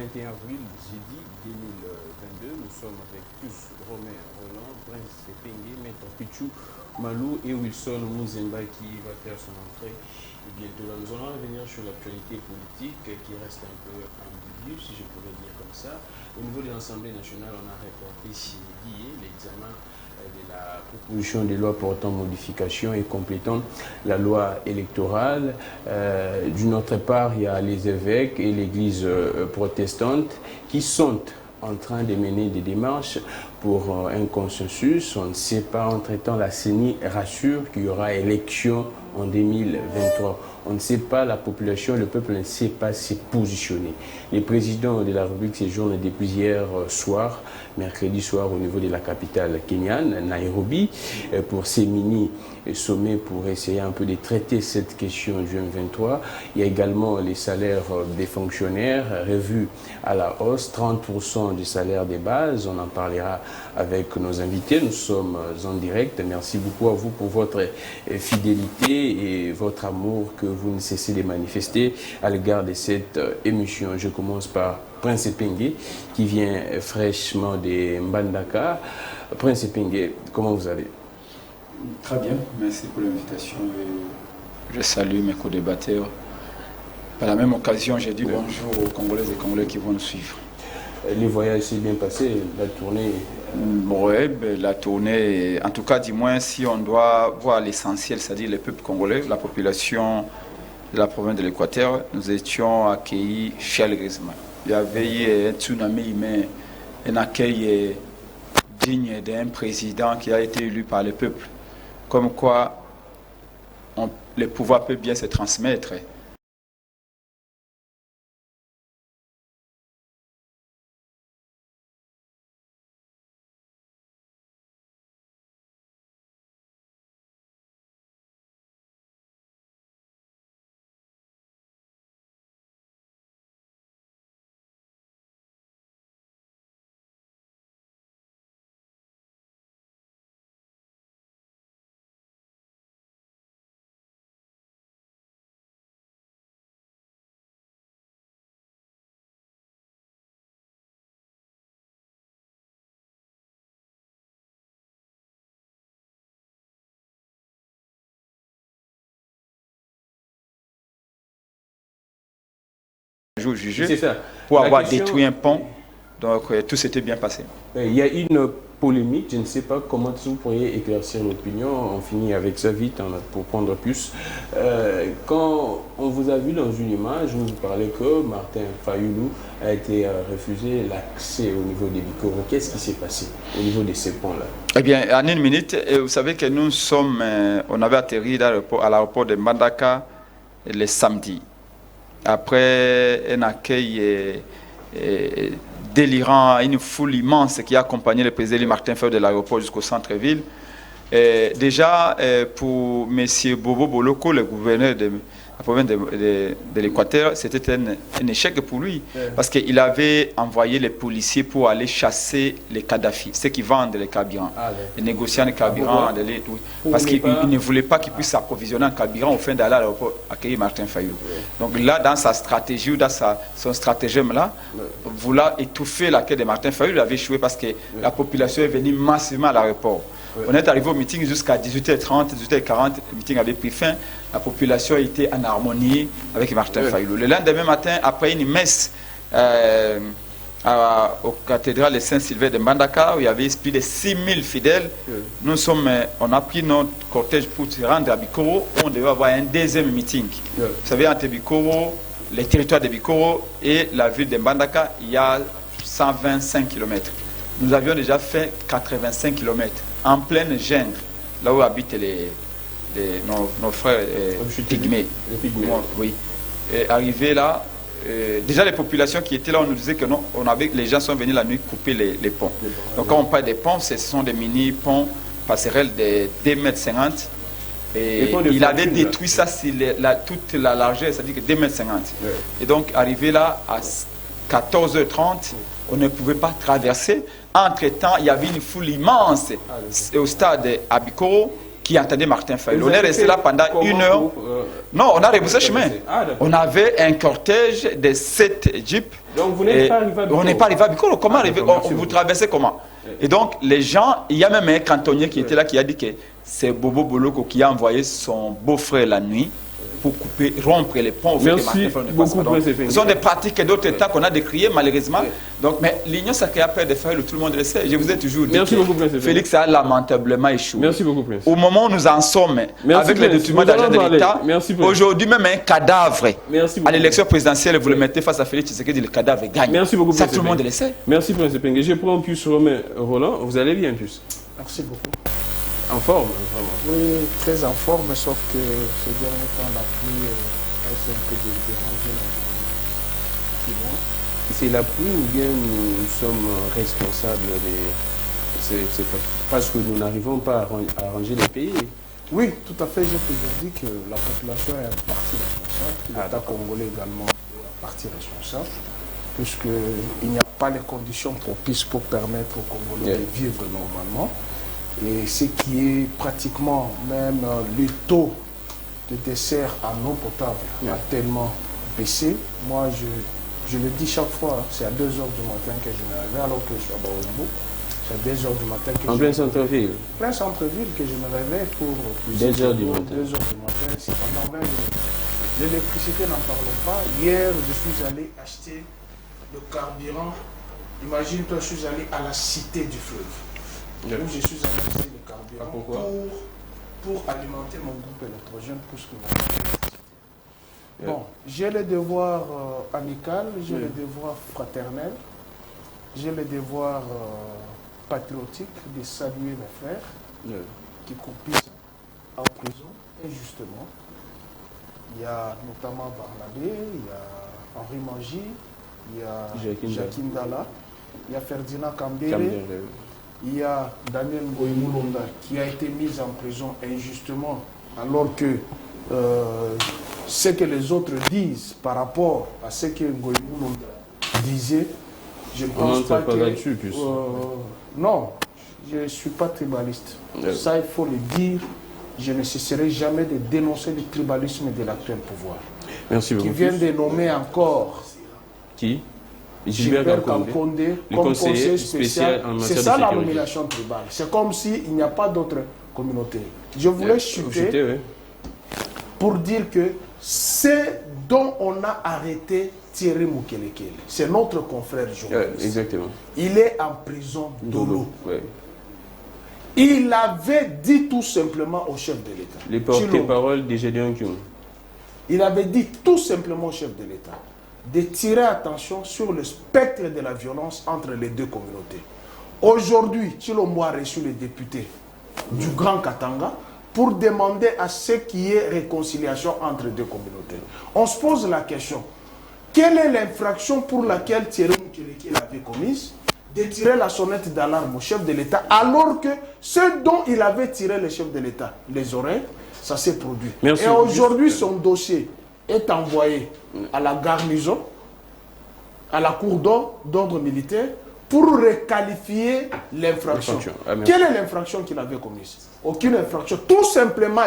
21 avril, jeudi 2022. Nous sommes avec tous Romain Roland, Prince Pengue, Maître Pichou Malou et Wilson Mouzemba qui va faire son entrée bientôt. Là, nous allons revenir sur l'actualité politique qui reste un peu ambiguë, si je pourrais dire comme ça. Au niveau de l'Assemblée nationale, on a reporté l'examen de la proposition de loi portant modification et complétant la loi électorale. D'une autre part, il y a les évêques et l'église protestante qui sont en train de mener des démarches pour un consensus. On ne sait pas, entre-temps, la CENI rassure qu'il y aura élection en 2023. On ne sait pas, la population, le peuple ne sait pas se positionner. Les présidents de la République séjournent depuis hier soir, mercredi soir, au niveau de la capitale kenyane, Nairobi, pour ces mini-sommets pour essayer un peu de traiter cette question du M23. Il y a également les salaires des fonctionnaires revus à la hausse, 30% du salaire des bases. On en parlera avec nos invités. Nous sommes en direct. Merci beaucoup à vous pour votre fidélité et votre amour que vous ne cessez de manifester à l'égard de cette émission. Je commence par Prince Pengue qui vient fraîchement de Mbandaka. Prince Pengue, comment vous allez? Très bien, merci pour l'invitation. Je salue mes co-débatteurs. Par la même occasion, j'ai dit bonjour aux Congolaises et Congolais qui vont nous suivre. Les voyages s'est bien passé, la tournée? Oui, la tournée, en tout cas, du moins, si on doit voir l'essentiel, c'est-à-dire le peuple congolais, la population de la province de l'Équateur, nous étions accueillis chaleureusement. Il y avait eu un tsunami humain, un accueil digne d'un président qui a été élu par le peuple. Comme quoi, le pouvoir peut bien se transmettre. Jugé pour avoir détruit un pont, donc tout s'était bien passé. Il y a une polémique, je ne sais pas comment vous pourriez éclaircir l'opinion, on finit avec ça vite pour prendre plus. Quand on vous a vu dans une image, vous parlez que Martin Fayulu a été refusé l'accès au niveau des Bikoro. Qu'est-ce qui s'est passé au niveau de ces ponts-là? Eh bien, en une minute, vous savez que nous sommes, on avait atterri à l'aéroport de Mbandaka le samedi. Après un accueil délirant, une foule immense qui a accompagné le président Martin Fayulu de l'aéroport jusqu'au centre-ville. Déjà, pour M. Bobo Boloko, le gouverneur de la province de l'Équateur, c'était un échec pour lui. Parce qu'il avait envoyé les policiers pour aller chasser les Kadhafi, ceux qui vendent les carburants, les négociants de carburants. Parce qu'il ne voulait pas qu'ils puissent s'approvisionner en carburant au fin d'aller à l'aéroport accueillir Martin Fayulu. Donc là, dans sa stratégie ou dans son stratagème-là, vouloir étouffer la quête de Martin Fayulu, il avait échoué parce que la population est venue massivement à l'aéroport. On est arrivé au meeting jusqu'à 18h30, 18h40, le meeting avait pris fin. La population était en harmonie avec Martin Fayulu. Le lendemain matin, après une messe au cathédrale de Saint-Sylvain de Mbandaka, où il y avait plus de 6000 fidèles, on a pris notre cortège pour se rendre à Bikoro, où on devait avoir un deuxième meeting. Vous savez, entre Bikoro, les territoires de Bikoro et la ville de Mbandaka, il y a 125 km. Nous avions déjà fait 85 km. En pleine jungle, là où habitent nos frères pygmées. Oui. Et arrivé là, déjà les populations qui étaient là, on nous disait que non, les gens sont venus la nuit couper les ponts. Donc quand on parle des ponts, ce sont des mini-ponts passerelles de 2,50 m. Et il avait détruit ça sur toute la largeur, c'est-à-dire que 2,50 m. Et donc arrivé là, à 14h30, on ne pouvait pas traverser. Entre-temps, il y avait une foule immense au stade Abikoro qui entendait Martin Fayulu. On est resté là pendant 1 heure. Non, on a rebroussé chemin. On avait un cortège de 7 jeeps. Donc vous n'êtes pas arrivé à Bikoro? On n'est pas arrivé à Bikoro. Comment arriver? Vous traversez comment? Et donc, les gens, il y a même un cantonnier qui était là qui a dit que c'est Bobo Boloko qui a envoyé son beau-frère la nuit pour couper, rompre les ponts. Merci beaucoup, ce sont des pratiques d'autres temps qu'on a décriées, malheureusement. Donc, mais l'Union sacrée a peur de faire, tout le monde le sait. Je vous ai toujours dit que Félix a lamentablement échoué. Merci beaucoup, Prince. Au moment où nous en sommes, avec les documents d'agent de l'État, aujourd'hui même un cadavre à l'élection présidentielle, vous le mettez face à Félix Tshisekedi, le cadavre gagne. Merci beaucoup, ça, tout le monde le sait. Merci, Prince Epenge. Je prends plus Roland. Vous allez bien, plus? Merci beaucoup. En forme, vraiment. Oui, très en forme, sauf que ce dernier temps, la pluie a essayé un peu de déranger l'environnement. C'est la pluie ou bien nous sommes responsables des... C'est parce que nous n'arrivons pas à arranger les pays? Oui, tout à fait. J'ai toujours dit que la population est en partie responsable. L'État congolais également est en partie responsable, puisqu'il n'y a pas les conditions propices pour permettre aux Congolais de vivre normalement. Et ce qui est pratiquement même le taux de dessert en eau potable a tellement baissé. Moi, je le dis chaque fois, c'est à 2 heures du matin que je me réveille, alors que je suis à Baoumou. C'est à 2 heures du matin que en plein centre-ville? Plein centre-ville que je me réveille pour 2 heures du matin. 2 heures du matin, c'est pendant 20 minutes. L'électricité, n'en parlons pas. Hier, je suis allé acheter le carburant. Imagine-toi, je suis allé à la cité du fleuve. Où je suis allé acheter le carburant pour alimenter mon groupe électrogène plus que bon, j'ai le devoir amical, j'ai le devoir fraternel, j'ai le devoir patriotique de saluer mes frères qui croupissent en prison injustement. Il y a notamment Barnabé, il y a Henri Mangi, il y a Jacques Ndala, il y a Ferdinand Kambere. Il y a Daniel Ngoïmoulonda qui a été mis en prison injustement alors que ce que les autres disent par rapport à ce que Ngoïmoulonda disait, je ne pense pas que... non, je ne suis pas tribaliste. Ça, il faut le dire. Je ne cesserai jamais de dénoncer le tribalisme de l'actuel pouvoir. Merci beaucoup. Qui vient de nommer encore... Qui? Gilbert Kankonde comme conseiller spécial. C'est ça la nomination tribale. C'est comme s'il n'y a pas d'autre communauté. Je voulais chuter pour dire que c'est dont on a arrêté Thierry Mukelekele. C'est notre confrère journaliste. Exactement. Il est en prison d'Olo. Il avait dit tout simplement au chef de l'État. Les porte-parole de Gédéon Kyung. Il avait dit tout simplement au chef de l'État de tirer attention sur le spectre de la violence entre les deux communautés. Aujourd'hui, Tshilombo a reçu les députés du Grand Katanga pour demander à ce qu'il y ait réconciliation entre deux communautés. On se pose la question, quelle est l'infraction pour laquelle Thierry Mukelekele avait commise de tirer la sonnette d'alarme au chef de l'État alors que ce dont il avait tiré le chef de l'État, les oreilles, ça s'est produit. Merci. Et aujourd'hui, son dossier est envoyé à la garnison, à la cour d'ordre militaire, pour requalifier l'infraction. Quelle est l'infraction qu'il avait commise? Aucune infraction. Tout simplement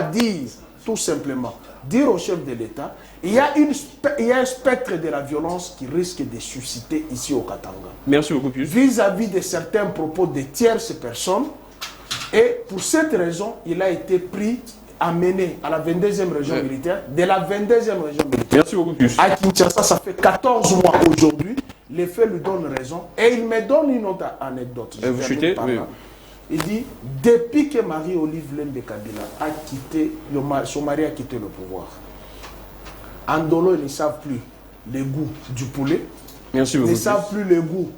dire au chef de l'État, il y a un spectre de la violence qui risque de susciter ici au Katanga. Merci beaucoup, Pius. Vis-à-vis de certains propos de tierces personnes. Et pour cette raison, il a été amené à la 22e région militaire, de la 22e région militaire. Merci beaucoup, Pius. À Kinshasa, ça fait 14 mois aujourd'hui. Les faits lui donnent raison. Et il me donne une autre anecdote. Vous chutez? Oui. Il dit, depuis que Marie-Olive Lembe Kabila a quitté, son mari a quitté le pouvoir, Andolo, ils ne savent plus le goût du poulet. Merci beaucoup. Ils ne savent plus le goût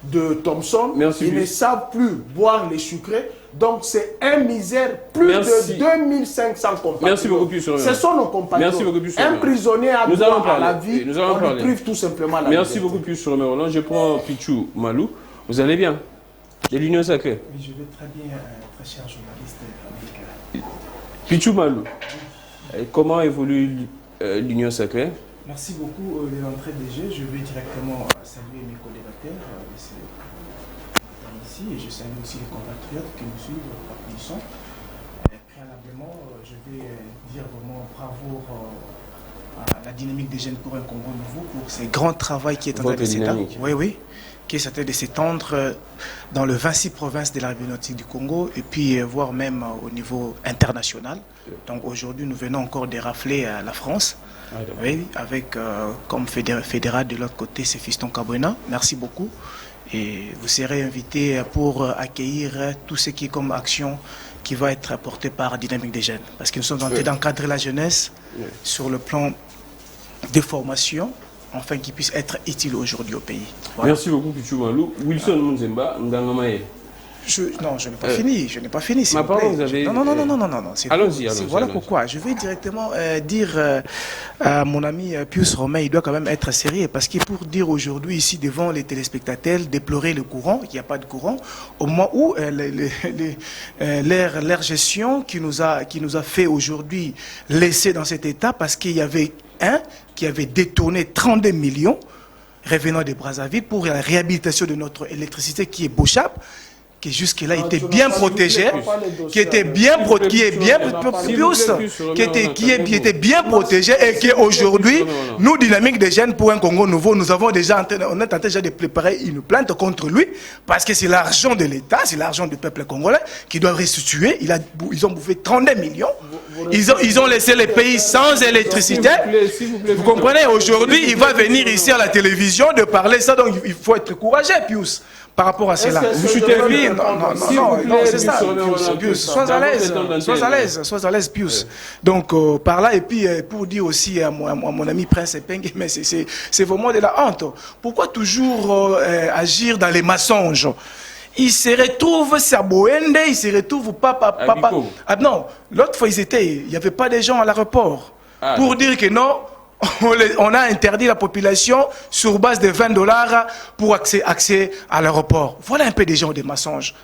de Thompson. Merci. Ils ne savent plus boire les sucrés. Donc c'est un misère, plus de 2500 compagnons. Merci beaucoup, Pius. Ce sont nos compagnons. Merci beaucoup, Pius. Un prisonnier a droit à la vie, on lui prive tout simplement la Merci liberté. beaucoup, Pius Roland. Je prends Pichou Malou. Vous allez bien? De l'Union sacrée? Oui, je vais très bien, très cher journaliste américain. Pichou Malou, comment évolue l'Union sacrée? Merci beaucoup de l'entrée des jeux. Je vais directement saluer mes collégateurs ici et je salue aussi les compatriotes qui nous suivent par qui ils sont. Préalablement voulais dire vraiment bravo à la dynamique des jeunes pour un Congo nouveau, pour ce grand travail qui est en train de s'étendre. Oui, oui. Qui est en train de s'étendre dans les 26 provinces de la République démocratique du Congo et puis voire même au niveau international. Donc aujourd'hui, nous venons encore de rafler la France. Oui, avec comme fédéral de l'autre côté, c'est Fiston Kabwena. Merci beaucoup. Et vous serez invité pour accueillir tout ce qui est comme action qui va être apporté par Dynamique des Jeunes. Parce que nous sommes en train d'encadrer la jeunesse sur le plan des formations, afin qu'ils puissent être utiles aujourd'hui au pays. Voilà. Merci beaucoup, Pichu Malou. Wilson Munzemba, Ndangamaye. Non, je n'ai pas fini. Je n'ai pas fini. Ma parole, vous avez... Non. Allons-y. Voilà pourquoi. Je vais directement dire à mon ami Pius Romain, il doit quand même être sérieux. Parce que pour dire aujourd'hui, ici, devant les téléspectateurs, déplorer le courant, qu'il n'y a pas de courant, au moment où leur gestion qui nous a fait aujourd'hui laisser dans cet état, parce qu'il y avait un qui avait détourné 32 millions revenant de Brazzaville pour la réhabilitation de notre électricité qui est Bochap, qui jusque-là était bien protégé, qui était bien protégé et qui aujourd'hui, nous, Dynamique des Jeunes pour un Congo nouveau, nous avons déjà on est en train déjà de préparer une plainte contre lui parce que c'est l'argent de l'État, c'est l'argent du peuple congolais qui doit restituer. Ils ont bouffé 32 millions. Ils ont laissé les pays sans électricité. Vous comprenez, aujourd'hui, il va venir ici à la télévision de parler ça, donc il faut être courageux, Pius. Par rapport à cela, vous shootez bien. Non, c'est ça. Pius, sois à l'aise, Pius. Donc, par là, et puis pour dire aussi à mon ami Prince Epenge, mais c'est vraiment de la honte. Pourquoi toujours agir dans les mensonges? Il se retrouve Saboende, il se retrouve papa. Ah non, l'autre fois, il n'y avait pas de gens à l'aéroport. Pour dire que non, on a interdit la population sur base de $20 pour accès à l'aéroport. Voilà un peu des gens des mensonges.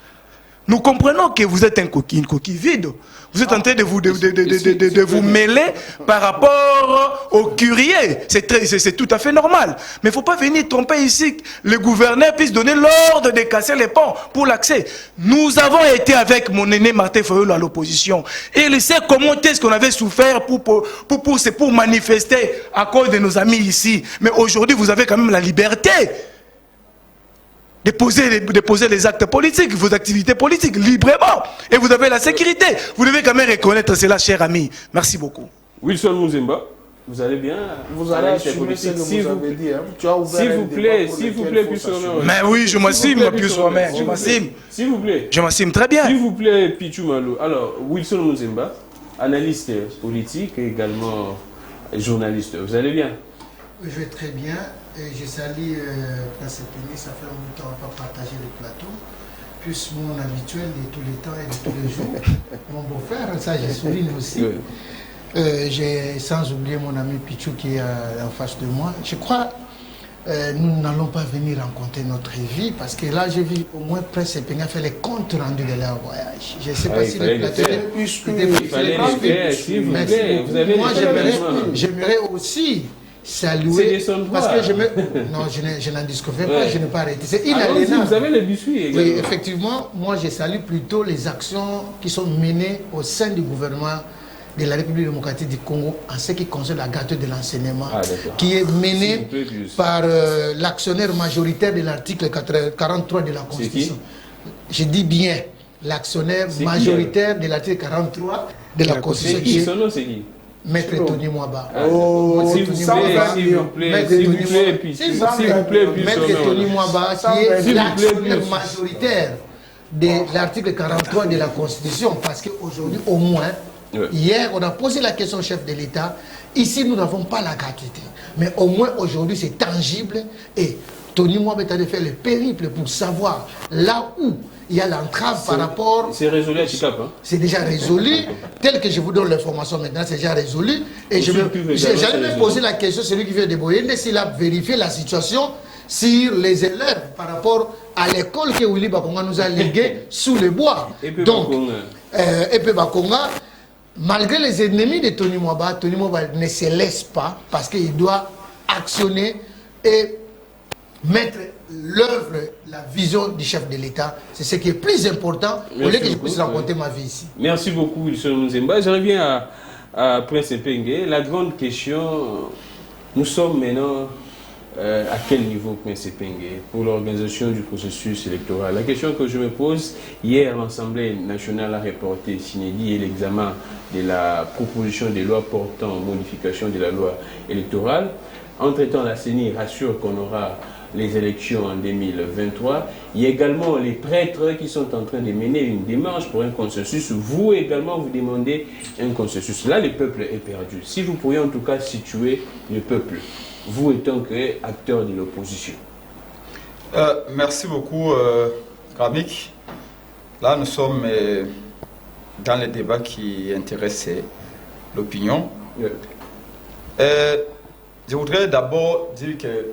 Nous comprenons que vous êtes une coquille vide. Vous êtes en train de vous mêler par rapport au courrier. C'est tout à fait normal. Mais il ne faut pas venir tromper ici. Le gouverneur puisse donner l'ordre de casser les ponts pour l'accès. Nous avons été avec mon aîné Martin Fayulu à l'opposition. Et il sait comment est-ce qu'on avait souffert pour manifester à cause de nos amis ici. Mais aujourd'hui, vous avez quand même la liberté de poser les actes politiques, vos activités politiques, librement. Et vous avez la sécurité. Vous devez quand même reconnaître cela, cher ami. Merci beaucoup. Wilson Munzemba, vous allez bien? Vous allez assumer ce que vous avez dit. S'il vous plaît, Pius Romain. Mais oui, je m'assume, Pius Romain. Je m'assume. S'il vous plaît. Je m'assume très bien. S'il vous plaît, Pichu Malou. Alors, Wilson Munzemba, analyste politique et également journaliste. Vous allez bien? Oui, je vais très bien. Et je salue Prince Epenge, ça fait longtemps qu'on va pas partager le plateau. Plus mon habituel de tous les temps et de tous les jours. Mon beau-frère, ça je souligne aussi. J'ai sans oublier mon ami Pichu qui est en face de moi. Je crois nous n'allons pas venir rencontrer notre vie parce que là j'ai vu au moins Prince Epenge faire les comptes rendus de leur voyage. Je ne sais pas si le plateau il fallait le faire, s'il vous plaît. Moi j'aimerais aussi saluer parce que non, je n'en discuterai pas, je n'ai pas arrêté. C'est inaliénable. Vous avez les biscuits également. Oui, effectivement, moi je salue plutôt les actions qui sont menées au sein du gouvernement de la République démocratique du Congo en ce qui concerne la gratuité de l'enseignement, qui est menée par l'actionnaire majoritaire de l'article 43 de la Constitution. Je dis bien l'actionnaire majoritaire de l'article 43 de la Constitution. Son nom c'est qui? Maître Tony Mwaba. S'il vous plaît, Maître Tony Mwaba, qui est l'actionnaire majoritaire de l'article 43 de la Constitution, parce qu'aujourd'hui, au moins, hier, on a posé la question au chef de l'État. Ici, nous n'avons pas la gratuité. Mais au moins, aujourd'hui, c'est tangible. Et Tony Mwaba est allé faire le périple pour savoir là où il y a l'entrave par rapport... C'est résolu à Chicap, hein? C'est déjà résolu. Tel que je vous donne l'information maintenant, c'est déjà résolu. Et j'allais même poser la question, celui qui vient de Boyende, s'il a vérifié la situation sur les élèves par rapport à l'école que Willy Bakonga nous a léguée sous les bois. Donc, Epé Bakonga, malgré les ennemis de Tony Mwaba ne se laisse pas parce qu'il doit actionner et mettre l'œuvre, la vision du chef de l'État. C'est ce qui est plus important. Vous voulez que je puisse raconter ma vie ici. Merci beaucoup, Wilson Muzemba. Je reviens à Prince Epenge. La grande question, nous sommes maintenant à quel niveau, Prince Epenge, pour l'organisation du processus électoral? La question que je me pose, hier, l'Assemblée nationale a reporté s'inédit et l'examen de la proposition de loi portant modification de la loi électorale. Entre-temps, la CENI rassure qu'on aura les élections en 2023. Il y a également les prêtres qui sont en train de mener une démarche pour un consensus. Vous également, vous demandez un consensus. Là, le peuple est perdu. Si vous pourriez en tout cas situer le peuple, vous étant acteur de l'opposition. Merci beaucoup, Ramik. Là, nous sommes dans le débat qui intéresse l'opinion. Je voudrais d'abord dire que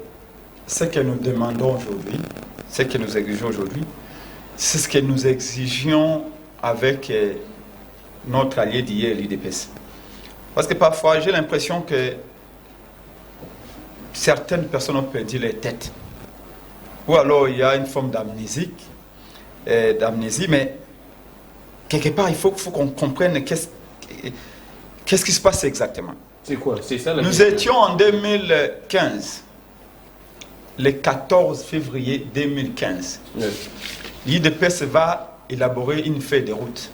ce que nous demandons aujourd'hui, ce que nous exigeons aujourd'hui, c'est ce que nous exigeons avec notre allié d'hier, l'IDPS. Parce que parfois, j'ai l'impression que certaines personnes ont perdu leur tête. Ou alors, il y a une forme d'amnésie, mais quelque part, il faut qu'on comprenne qu'est-ce qui se passe exactement. C'est quoi? C'est ça la Nous étions en 2015. Le 14 février 2015, l'IDPS va élaborer une feuille de route.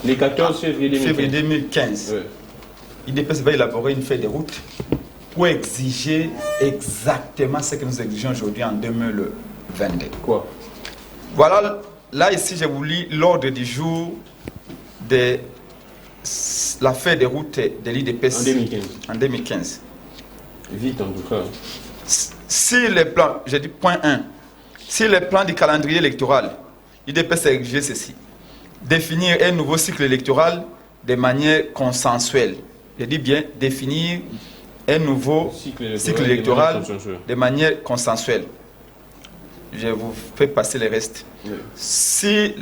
Le 14 février 2015. L'IDPS va élaborer une feuille de route pour exiger exactement ce que nous exigeons aujourd'hui en 2022. Quoi? Voilà, là ici je vous lis l'ordre du jour de la feuille de route de l'IDPS en 2015. Vite en tout cas. Si les plans, j'ai dit point 1, si les plans du calendrier électoral, l'IDPS a exigé ceci: définir un nouveau cycle électoral de manière consensuelle. Je dis bien définir un nouveau cycle électoral de manière consensuelle. Je vous fais passer les restes. Oui. Si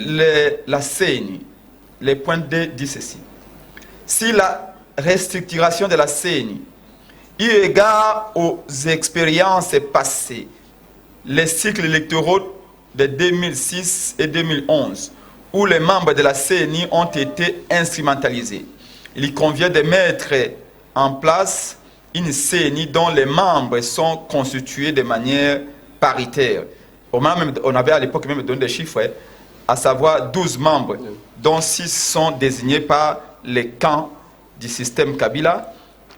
la CENI, les points 2 dit ceci: si la restructuration de la CENI, eu égard aux expériences passées, les cycles électoraux de 2006 et 2011, où les membres de la CENI ont été instrumentalisés, il convient de mettre en place une CENI dont les membres sont constitués de manière paritaire. On avait à l'époque même donné des chiffres, à savoir 12 membres, dont 6 sont désignés par les camps du système Kabila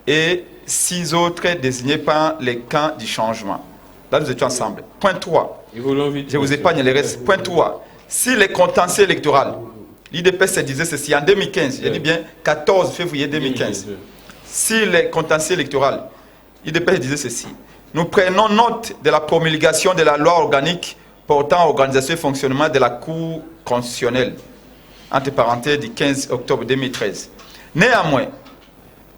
et 6 autres désignés par les camps du changement. Là, nous étions ensemble. Point 3. Je vous épargne les restes. Point 3. Si les contentieux électoraux, l'IDPS disait ceci en 2015, je dis bien 14 février 2015. Si les contentieux électoraux, l'IDPS disait ceci: nous prenons note de la promulgation de la loi organique portant organisation et fonctionnement de la Cour constitutionnelle, entre parenthèses, du 15 octobre 2013. Néanmoins,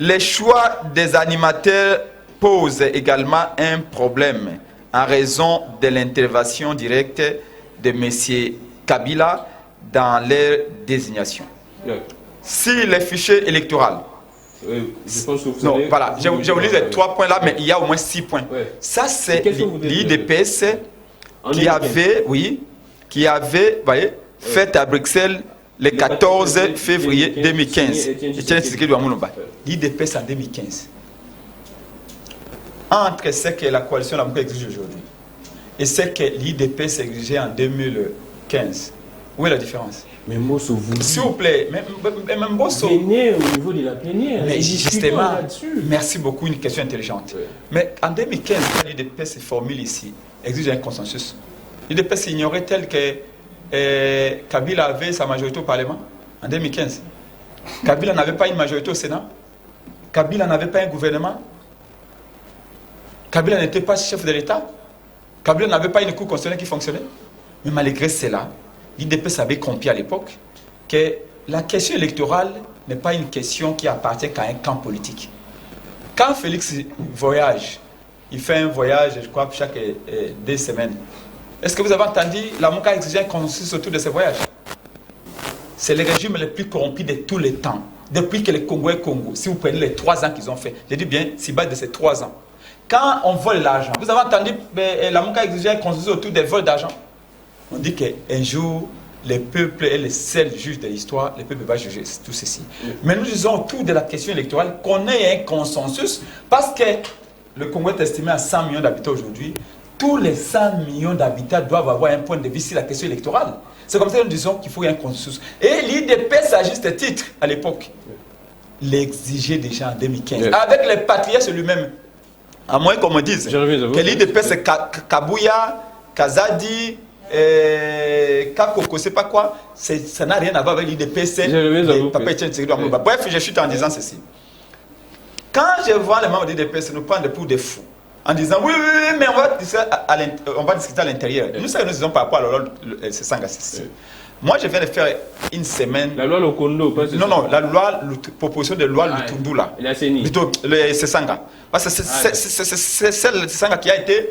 les choix des animateurs posent également un problème en raison de l'intervention directe de M. Kabila dans leur désignation. Si les fichiers électoraux... je pense que vous non, voilà, je vous lis les 3 points là, mais il y a au moins 6 points. Ça, c'est l'IDPS qui avait fait à Bruxelles le 14 février 2015. L'IDPS en 2015. Entre ce que la coalition Lamuka exige aujourd'hui et ce que l'IDPS exigeait en 2015, où est la différence? Mais Mosso, vous... S'il vous plaît, même Mosso... Venez au niveau de la plénière. Mais justement, merci beaucoup, une question intelligente. Oui. Mais en 2015, quand l'IDPS se formule ici, exige un consensus. L'IDPS ignorait tel que Kabila avait sa majorité au Parlement en 2015. Kabila n'avait pas une majorité au Sénat. Kabila n'avait pas un gouvernement. Kabila n'était pas chef de l'État. Kabila n'avait pas une cour constitutionnelle qui fonctionnait. Mais malgré cela, l'IDPS avait compris à l'époque que la question électorale n'est pas une question qui appartient qu'à un camp politique. Quand Félix voyage, il fait un voyage, je crois, chaque 2 semaines. Est-ce que vous avez entendu Lamuka exiger un consensus autour de ce voyage? C'est le régime le plus corrompu de tous les temps. Depuis que les Congo est Congo, si vous prenez les 3 ans qu'ils ont fait, je dis bien, si bas de ces 3 ans, quand on vole l'argent, vous avez entendu la Mouka exiger un consensus autour des vols d'argent. On dit qu'un jour, les peuples est le seul juge de l'histoire, les peuples vont juger tout ceci. Mais nous disons autour de la question électorale qu'on ait un consensus parce que le Congo est estimé à 100 millions d'habitants aujourd'hui. Tous les 100 millions d'habitants doivent avoir un point de vue sur la question électorale. C'est comme ça que nous disons qu'il faut un consensus. Et l'IDPS, à juste titre, à l'époque, l'exigeait déjà en 2015. Avec les patriotes lui-même. À moins qu'on me dise que l'IDPS, c'est Kabouya, Kazadi, Kakoko, c'est pas quoi, ça n'a rien à voir avec l'IDPS. Bref, je chute en disant ceci. Quand je vois les membres de l'IDPS nous prendre pour des fous, en disant oui, mais on va discuter à l'intérieur. Nous, ça nous disons par rapport à la loi Sesanga. Moi, je viens de faire une semaine. La loi Lokondo, pas non, la loi, proposition de loi Lutundula. Plutôt le Sesanga. Parce que c'est celle Sesanga qui a été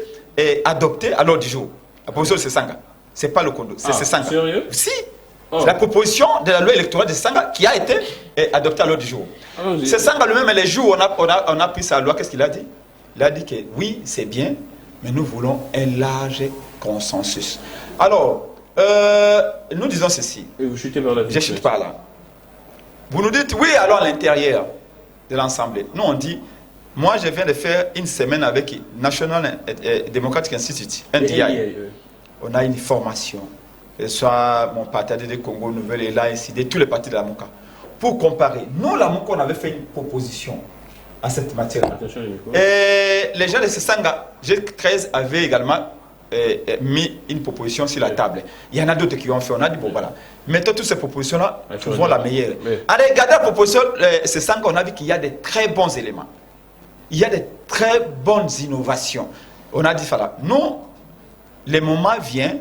adoptée à l'ordre du jour. La proposition de Sesanga. Ce n'est pas le Kondo, c'est Sesanga. Sérieux? Si. C'est la proposition de la loi électorale de Sesanga qui a été adoptée à l'ordre du jour. Sesanga lui-même, les jours où on a pris sa loi, qu'est-ce qu'il a dit? Il a dit que oui, c'est bien, mais nous voulons un large consensus. Alors, nous disons ceci. Je ne chute pas là. Vous nous dites oui, alors à l'intérieur de l'Assemblée. Nous, on dit, moi, je viens de faire une semaine avec National Democratic Institute, NDI. On a une formation. Soit mon parti de Congo Nouvelle est là, ainsi de tous les partis de la Mouka. Pour comparer, nous, la Mouka, on avait fait une proposition à cette matière. Et les gens de Sesanga, G13 avaient également mis une proposition sur la table. Il y en a d'autres qui ont fait. On a dit, bon voilà, mettons toutes ces propositions-là, trouvons la meilleure. Allez, regardez la proposition Sesanga, on a vu qu'il y a de très bons éléments. Il y a de très bonnes innovations. On a dit, voilà, nous, le moment vient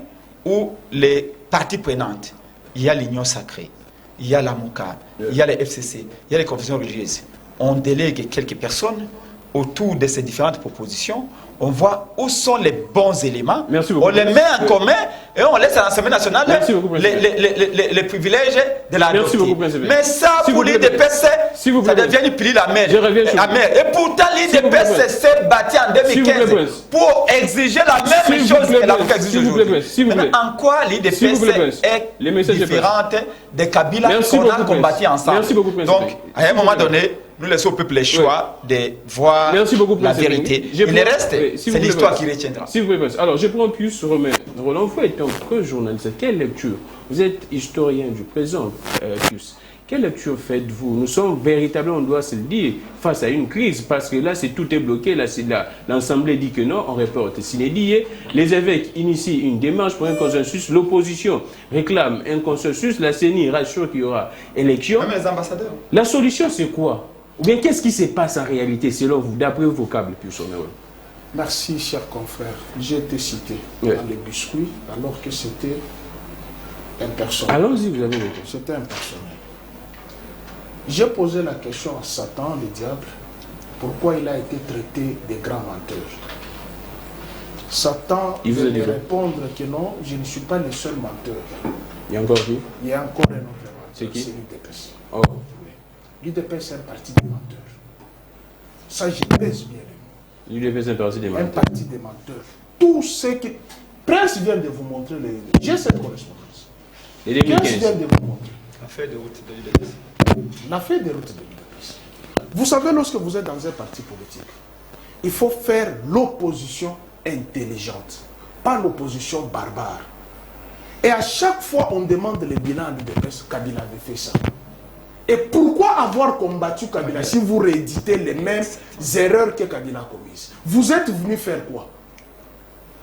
où les parties prenantes, il y a l'Union sacrée, il y a la Mouka, il y a les FCC, il y a les confessions religieuses. On délègue quelques personnes autour de ces différentes propositions. On voit où sont les bons éléments. On les met en commun et on laisse à l'Assemblée nationale les privilèges de la adopter. Mais ça, pour l'IDPS, ça devient une pilule amère. Et pourtant, l'IDPS s'est battu en 2015 pour exiger la même chose que la Mouka exige aujourd'hui. En quoi l'IDPS est différente des Kabila qu'on a combattu ensemble? Donc, à un moment donné, nous laissons au peuple le choix de voir la vérité. Et le reste, c'est l'histoire qui retiendra. S'il vous plaît, alors je prends plus Roland, vous êtes un journaliste. Quelle lecture? Vous êtes historien du présent, plus. Quelle lecture faites-vous? Nous sommes véritablement, on doit se le dire, face à une crise, parce que là, tout est bloqué. Là, l'Assemblée dit que non, on reporte. Les évêques initient une démarche pour un consensus. L'opposition réclame un consensus. La CENI rassure qu'il y aura élection. Même les ambassadeurs. La solution, c'est quoi? Ou bien qu'est-ce qui se passe en réalité, selon vous, d'après vos câbles, plus Merci, cher confrère. J'ai été cité dans les biscuits alors que c'était impersonnel. Allons-y, vous avez été. C'était impersonnel. J'ai posé la question à Satan, le diable, pourquoi il a été traité de grand menteur. Satan veut me répondre que non, je ne suis pas le seul menteur. Il y a encore qui? Il y a encore un autre menteur. C'est qui? C'est l'UDPS. Oh. L'UDPS est un parti de menteurs. Ça, je pèse bien les mots. L'UDPS est un parti de menteurs. Un parti de menteurs. Tout ce qui... Prince vient de vous montrer les... J'ai cette correspondance. Prince vient de vous montrer. L'affaire de route de l'UDPS. L'affaire des routes de l'UDPS. Vous savez, lorsque vous êtes dans un parti politique, il faut faire l'opposition intelligente, pas l'opposition barbare. Et à chaque fois, on demande le bilan à l'UDPS, Kabila avait fait ça. Et pourquoi avoir combattu Kabila si vous rééditez les mêmes erreurs que Kabila a commises? Vous êtes venu faire quoi?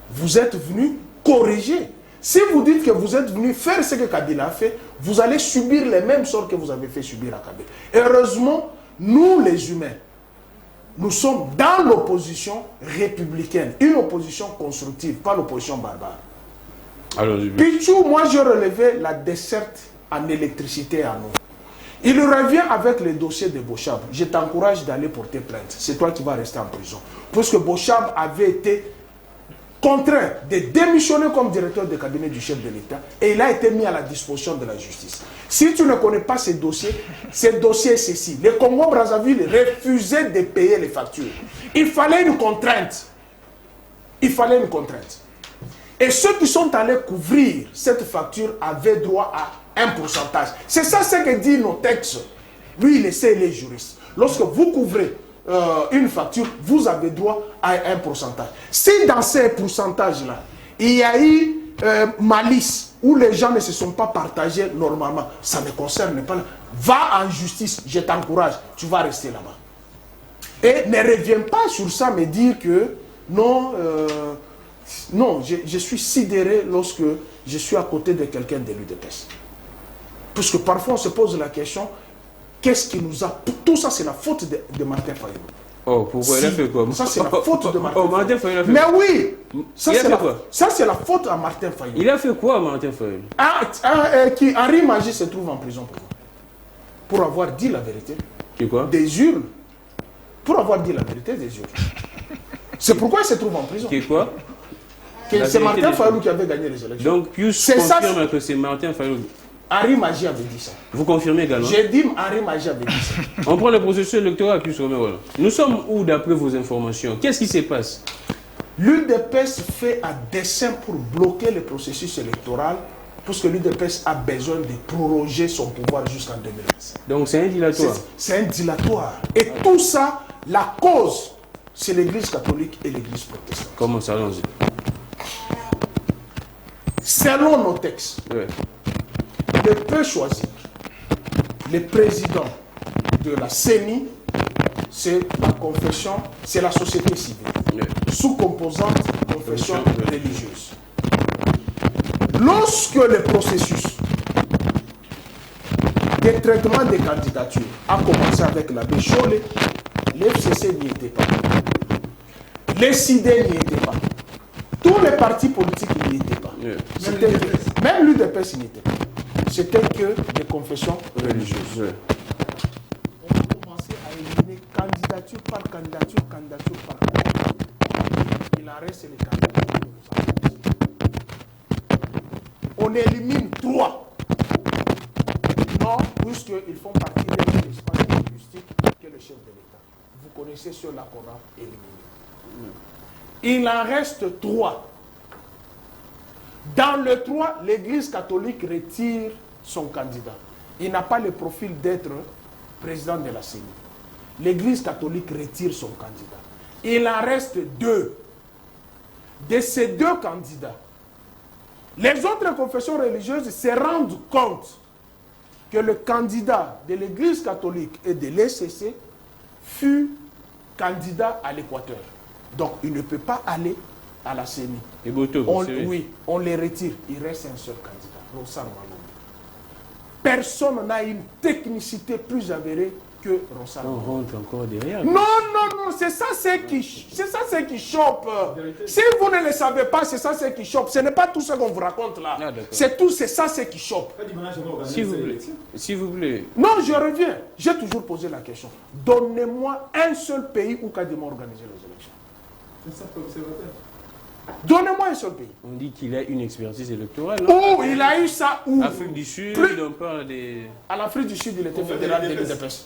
Vous êtes venu corriger. Si vous dites que vous êtes venu faire ce que Kabila a fait, vous allez subir les mêmes sorts que vous avez fait subir à Kabila. Heureusement, nous les humains, nous sommes dans l'opposition républicaine, une opposition constructive, pas l'opposition barbare. Pichou, moi j'ai relevé la desserte en électricité à nous. Il revient avec le dossier de Bochab. Je t'encourage d'aller porter plainte. C'est toi qui vas rester en prison. Parce que Bochab avait été contraint de démissionner comme directeur de cabinet du chef de l'État et il a été mis à la disposition de la justice. Si tu ne connais pas ces dossiers est ceci. Le Congo-Brazzaville refusait de payer les factures. Il fallait une contrainte. Il fallait une contrainte. Et ceux qui sont allés couvrir cette facture avaient droit à un pourcentage. C'est ça ce que dit nos textes. Lui, il essaie les juristes. Lorsque vous couvrez une facture, vous avez droit à un pourcentage. Si dans ces pourcentages-là, il y a eu malice, où les gens ne se sont pas partagés normalement, ça ne concerne pas. Va en justice, je t'encourage, tu vas rester là-bas. Et ne reviens pas sur ça, me dire que non, non, je suis sidéré lorsque je suis à côté de quelqu'un de l'UDPS. Parce que parfois on se pose la question, qu'est-ce qui nous a... Tout ça, c'est la faute de Martin Fayulu. Oh, pourquoi il a fait quoi? Ça, c'est la faute de Martin Fayulu. Martin Fayulu a fait Mais quoi? oui, ça, il a fait quoi? Ça, c'est la faute à Martin Fayulu. Il a fait quoi, Martin Fayulu? Henri Magie se trouve en prison pour avoir dit la vérité. C'est quoi? Des urnes. Pour avoir dit la vérité des urnes. C'est pourquoi il se trouve en prison. C'est quoi? C'est Martin Fayulu qui avait gagné les élections. Donc, Pius confirme que c'est Martin Fayulu. Henri Magie avait dit ça. Vous confirmez également? J'ai dit Henri Magie avait dit ça. On prend le processus électoral, Pius Romero. Nous sommes où d'après vos informations? Qu'est-ce qui se passe? L'UDPS fait à dessein pour bloquer le processus électoral parce que l'UDPS a besoin de proroger son pouvoir jusqu'en 2025. Donc c'est un dilatoire? C'est un dilatoire. Et tout ça, la cause, c'est l'Église catholique et l'Église protestante. Comment ça, allons-y? Selon nos textes, Ouais. le peut choisir le président de la CENI, c'est la confession, c'est la société civile, sous composante confession religieuse. Lorsque le processus de traitement des candidatures a commencé avec l'abbé Chollet, l'FCC n'y était pas. Les CIDE n'y étaient pas. Tous les partis politiques n'y étaient pas. Même l'UDPS n'y était pas. C'était que des confessions religieuses. On a commencé à éliminer candidature par candidature, candidature par candidature. Il en reste les candidatures que nous avons. On élimine 3. Non, puisqu'ils font partie de l'espace linguistique que le chef de l'État. Vous connaissez ceux-là qu'on a éliminés. Il en reste 3. Dans le 3, l'Église catholique retire son candidat. Il n'a pas le profil d'être président de la CENI. L'Église catholique retire son candidat. Il en reste 2. De ces 2 candidats, les autres confessions religieuses se rendent compte que le candidat de l'Église catholique et de l'ECC fut candidat à l'Équateur. Donc, il ne peut pas aller à la CENI. Et Boto, oui, on les retire. Il reste un seul candidat, Ronsard Malonga. Personne n'a une technicité plus avérée que Ronsard Malonga. On rentre encore derrière. Non, c'est ça ce qui chope. Si vous ne le savez pas, c'est ça ce qui chope. Ce n'est pas tout ce qu'on vous raconte là. Ah, c'est ça ce qui chope. S'il vous plaît. Non, je reviens. J'ai toujours posé la question. Donnez-moi un seul pays où Kadima organise les élections. C'est ça, observateur. Donnez-moi un seul pays. On dit qu'il a une expertise électorale. Où il a eu ça où? Afrique du Sud, on parle des... À l'Afrique du Sud, il était fédéral de l'UDPS.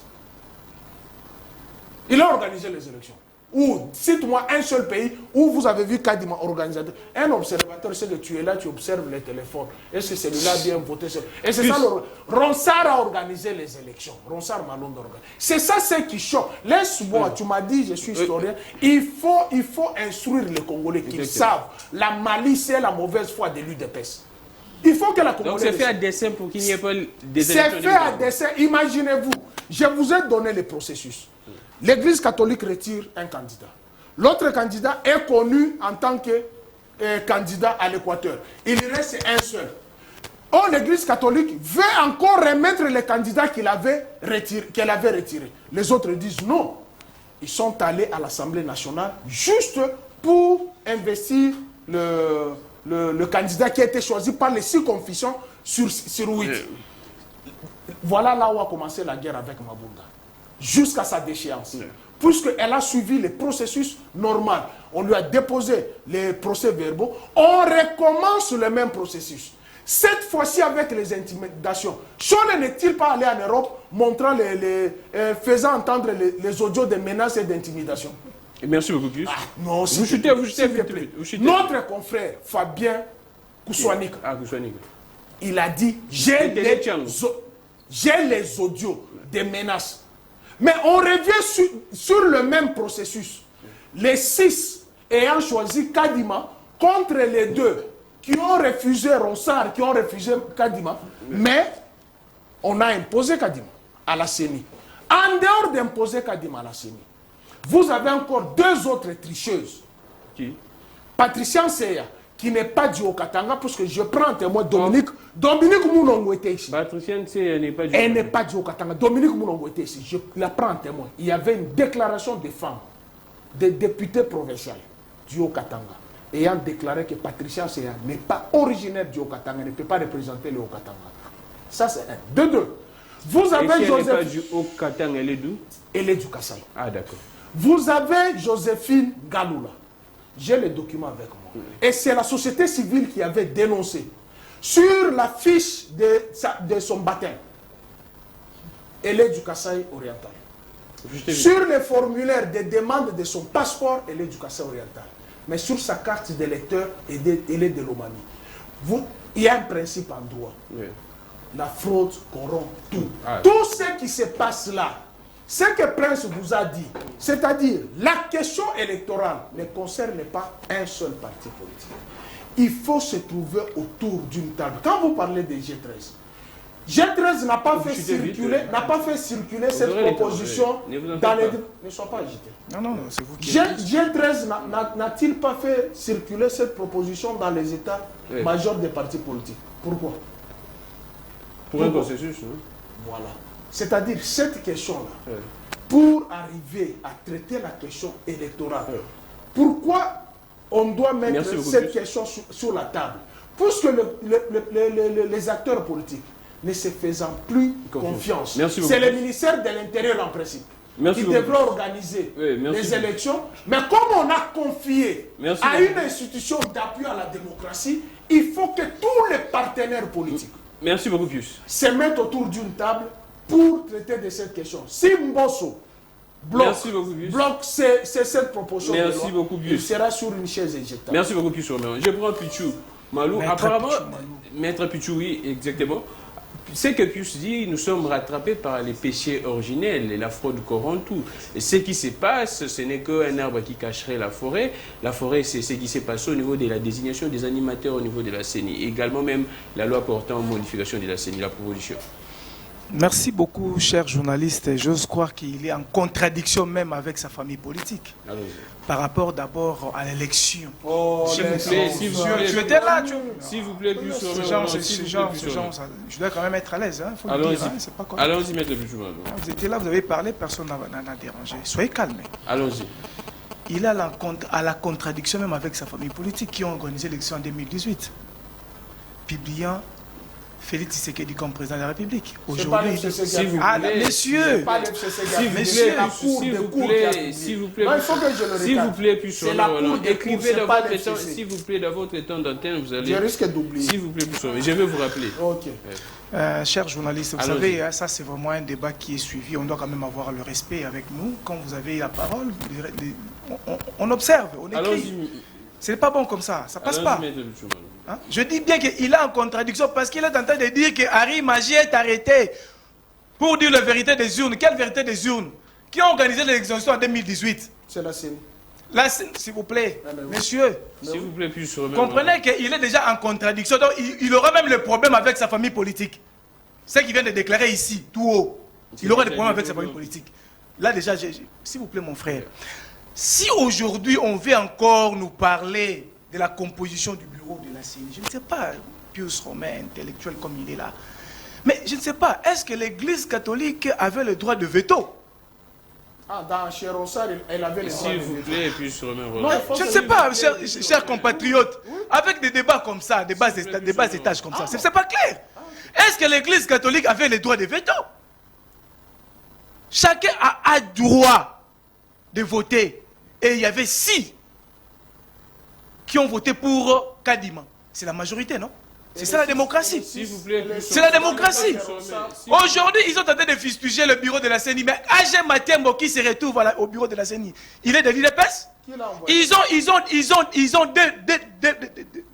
Il a organisé les élections. Ou, cite-moi un seul pays où vous avez vu Kadima organisateur. Un observateur, c'est que tu es là, tu observes les téléphones. Est-ce que celui-là a bien voté? Et c'est ça, Ronsard a organisé les élections. Ronsard Malonga organisé. C'est ça ce qui choque. Laisse-moi, tu m'as dit, je suis historien. Il faut instruire les Congolais qu'ils savent la malice et la mauvaise foi de l'UDPS. Il faut que la Congolais... Donc c'est fait à dessein pour qu'il n'y ait pas des élections. C'est fait à dessein. Imaginez-vous, je vous ai donné le processus. L'Église catholique retire un candidat. L'autre candidat est connu en tant que candidat à l'Équateur. Il reste un seul. Or, l'Église catholique veut encore remettre les candidats qu'elle avait retirés. Les autres disent non. Ils sont allés à l'Assemblée nationale juste pour investir le candidat qui a été choisi par les 6 confessions sur 8. Voilà là où a commencé la guerre avec Mabunda. Jusqu'à sa déchéance. puisqu'elle a suivi le processus normal. On lui a déposé les procès-verbaux. On recommence le même processus. Cette fois-ci avec les intimidations. Chole n'est-il pas allé en Europe montrant faisant entendre les audios de menaces et d'intimidation? Merci beaucoup, Pius. Non, vous chutez. Notre confrère Fabien Kousouanik, il a dit j'ai les audios des menaces. Mais on revient sur le même processus. Les 6 ayant choisi Kadima contre les 2 qui ont refusé Ronsard, qui ont refusé Kadima, mais on a imposé Kadima à la CENI. En dehors d'imposer Kadima à la CENI, vous avez encore 2 autres tricheuses. Qui? Patricia Nseya, qui n'est pas du Haut-Katanga, parce que je prends en témoin Dominique Mounongo était ici. Patricia Nseya n'est pas du Elle n'est pas du Haut-Katanga. Dominique Mounongo était ici. Je la prends en témoin. Il y avait une déclaration des femmes, des députés provinciaux du Haut-Katanga, ayant déclaré que Patricia Nseya n'est pas originaire du Haut-Katanga, ne peut pas représenter le Haut-Katanga. Ça, c'est un. De 2. Vous avez Joseph... Elle n'est pas Joséphine... du Haut-Katanga, elle est d'où? Elle est du Kassai. Ah, d'accord. Vous avez Joséphine Galoula. J'ai les documents avec moi. Et c'est la société civile qui avait dénoncé sur la fiche de son baptême. Elle est du Kassai oriental. Sur les formulaires de demande de son passeport, elle est du Kassai oriental. Mais sur sa carte d'électeur, elle est de l'Omani. Il y a un principe en droit. Oui. La fraude corrompt tout. Ah. Tout ce qui se passe là, ce que Prince vous a dit, c'est-à-dire la question électorale ne concerne pas un seul parti politique. Il faut se trouver autour d'une table. Quand vous parlez des G13, G13 n'a pas fait circuler cette proposition dans les... Ne sois pas agité. Non, c'est vous qui... G13 n'a-t-il pas fait circuler cette proposition dans les états majors des partis politiques? Pourquoi? Pour un processus. Voilà. C'est-à-dire, cette question-là, pour arriver à traiter la question électorale, pourquoi on doit mettre cette question sur la table? Puisque les acteurs politiques ne se faisant plus confiance, c'est le ministère de l'Intérieur en principe qui devrait organiser les élections. Mais comme on a confié à une institution d'appui à la démocratie, il faut que tous les partenaires politiques se mettent autour d'une table pour traiter de cette question. Si Mbosso bloque cette proposition de loi, il sera sur une chaise éjectable. Merci beaucoup, Pichou. Je prends Pichou Malou. Apparemment, Maître Pichou, oui, exactement. C'est que Pius dit, nous sommes rattrapés par les péchés originels et la fraude corrompt tout. Et ce qui se passe, ce n'est qu'un arbre qui cacherait la forêt. La forêt, c'est ce qui s'est passé au niveau de la désignation des animateurs au niveau de la CENI. Également même la loi portant modification de la CENI, la proposition. Merci beaucoup, cher journaliste. J'ose croire qu'il est en contradiction même avec sa famille politique. Par rapport d'abord à l'élection. S'il vous plaît, tu étais là, s'il vous plaît, plus ce genre, je dois quand même être à l'aise, hein, faut le dire, hein, c'est pas correct. Allons-y, Maître Pichou. Vous étiez là, vous avez parlé, personne n'a dérangé. Soyez calme. Allons-y. Il est à la contradiction même avec sa famille politique qui ont organisé l'élection en 2018, publiant Félix Tshisekedi comme président de la République. Aujourd'hui, s'il vous plaît, écrivez dans votre temps d'antenne, vous allez... Je risque d'oublier. S'il vous plaît, je vais vous rappeler. Ok. Chers journalistes, vous savez, ça c'est vraiment un débat qui est suivi. On doit quand même avoir le respect avec nous. Quand vous avez la parole, on observe, on écrit. Ce n'est pas bon comme ça, ça passe pas. Hein? Je dis bien qu'il est en contradiction parce qu'il est en train de dire que Harry Magie est arrêté pour dire la vérité des urnes. Quelle vérité des urnes? Qui a organisé l'élection en 2018? C'est la CENI. La CENI, s'il vous plaît, messieurs. S'il vous plaît, comprenez qu'il est déjà en contradiction. Donc il aura même le problème avec sa famille politique. Ce qu'il vient de déclarer ici, tout haut. Il aura des problèmes avec sa famille politique. Là déjà, s'il vous plaît mon frère. Si aujourd'hui on veut encore nous parler de la composition du bureau de la CENI, je ne sais pas, Pius Romain, intellectuel comme il est là, mais je ne sais pas, est-ce que l'Église catholique avait le droit de veto? Dans chez Ronsard, elle avait le droit de veto. S'il vous plaît, Pius Romain. Non, je ne sais pas, chers compatriotes, avec des débats comme ça, des bas étages comme ça, c'est pas clair. Est-ce que l'Église catholique avait le droit de veto? Chacun a droit de voter et il y avait 6 qui ont voté pour Kadima. C'est la majorité, non? C'est ça la démocratie. C'est la démocratie. Aujourd'hui, ils ont tenté de fustiger le bureau de la CENI. Mais AG Matembo qui se retrouve au bureau de la CENI, il est de l'IDPS. Ils ont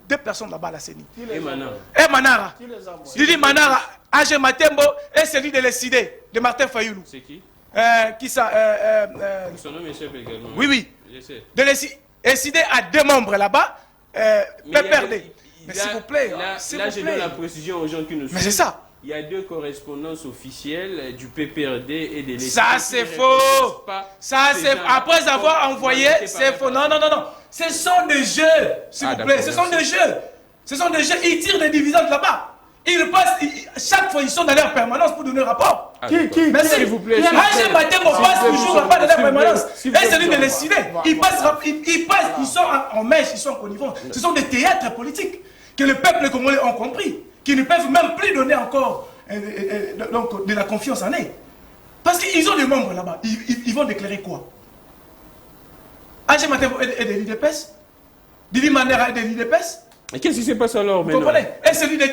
deux personnes là-bas à la CENI. Et Manara. Lili Manara, AG Matembo et celui de l'ECD, de Martin Fayoulou. C'est qui? Qui ça Son nom échappe également. Oui. Je sais. De l'ECD a 2 membres là-bas. PPRD. Mais s'il vous plaît, là je donne la précision aux gens qui nous suivent. Mais c'est ça. Il y a 2 correspondances officielles du PPRD et de l'ECD. Ça c'est faux. Ça c'est après avoir envoyé, c'est faux. Non. Ce sont des jeux, s'il vous plaît. Ce sont des jeux. Ce sont des jeux. Ils tirent des dividendes là-bas. Ils passent, chaque fois ils sont dans leur permanence pour donner un rapport. Merci. S'il vous plaît. AG Matembo passe toujours là-bas dans leur permanence. Et celui de l'ECD. Ils sont en mèche, ils sont en connivence. Ce sont des théâtres politiques que le peuple congolais ont compris, qui ne peuvent même plus donner encore donc, de la confiance en eux. Parce qu'ils ont des membres là-bas. Ils vont déclarer quoi? AG Matembo est de l'IDPS, Didi Manera est de l'IDPS. Et qu'est-ce qui se passe alors Vous maintenant? comprenez? Et celui de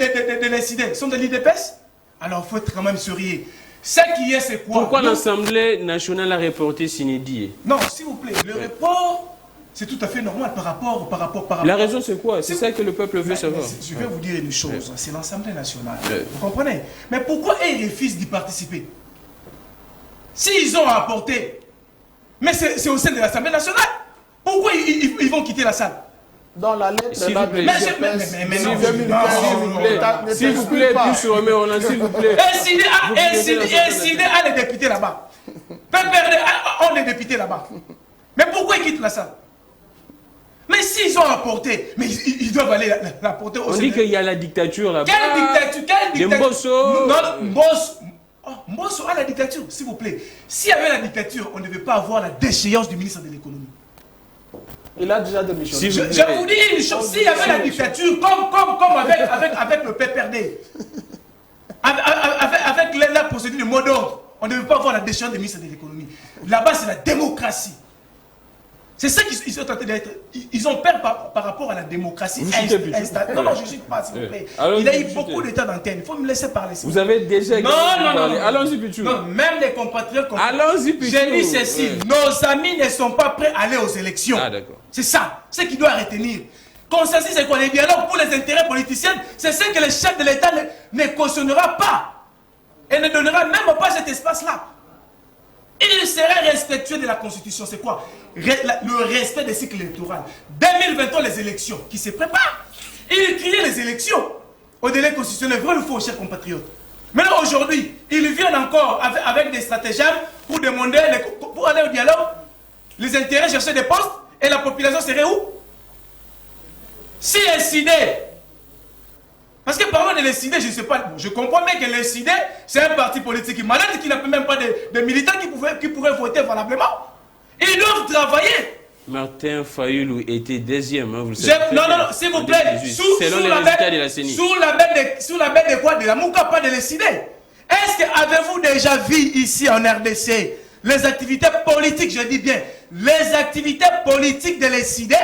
l'INCD sont de l'IDPS. Alors il faut être quand même sourire. Ce qui est, c'est quoi? Pourquoi l'Assemblée nationale a reporté Sinedi? Non, s'il vous plaît, le report, c'est tout à fait normal par rapport. La raison c'est quoi? C'est ça que le peuple veut savoir. Je vais vous dire une chose, c'est l'Assemblée nationale. Vous comprenez? Mais pourquoi ils refusent d'y participer? S'ils ont apporté, mais c'est au sein de l'Assemblée nationale, pourquoi ils vont quitter la salle? Dans la lettre, s'il vous plaît, s'il vous plaît, s'il vous plaît. SID a les députés là-bas. PPRD a des députés là-bas. Mais pourquoi ils quittent la salle? Mais s'ils ont apporté, mais ils doivent aller l'apporter au Sénégal. On dit qu'il y a la dictature là-bas. Quelle dictature? De Mbosso. Non, Mbosso a la dictature, s'il vous plaît. S'il y avait la dictature, on ne devait pas avoir la déchéance du ministre de l'économie. Il a déjà démissionné. Je vous dis une chose, s'il y avait la dictature, comme avec le PPRD, avec la procédure de mot d'ordre, on ne veut pas avoir la déchéance du ministre de l'économie. Là-bas, c'est la démocratie. C'est ça qu'ils sont tentés d'être. Ils ont peur par rapport à la démocratie. Non, je ne suis pas, s'il vous plaît. Il a eu beaucoup de temps d'antenne. Il faut me laisser parler. Vous avez déjà... Non. Allons-y, Pichou. Non, même les compatriotes... Allons-y, Pichou. J'ai dit ceci. Nos amis ne sont pas prêts à aller aux élections. Ah, d'accord. C'est ça. Ce qu'il doit retenir. Consensus, c'est quoi? Les dialogues pour les intérêts politiciens, c'est ce que le chef de l'État ne cautionnera pas. Et ne donnera même pas cet espace-là. Il serait respectueux de la Constitution. C'est quoi? Le respect des cycles électoraux. 2023, les élections qui se préparent. Il criait les élections au délai constitutionnel. Vrai ou faux, chers compatriotes? Maintenant, aujourd'hui, ils viennent encore avec des stratagèmes pour demander, pour aller au dialogue, les intérêts, chercher des postes, et la population serait où? Si SID, parce que parlant de l'SID, je ne sais pas, je comprends bien que l'SID, c'est un parti politique malade qui n'a même pas de militants qui pourraient voter valablement. Ils doivent travailler. Martin Fayoulou était deuxième, hein, vous le savez. Non, s'il vous plaît, selon les résultats de la CENI. Sous la bête de quoi? De la Mouka, pas de l'SID. Est-ce que avez-vous déjà vu ici en RDC les activités politiques, je dis bien, les activités politiques de l'SID?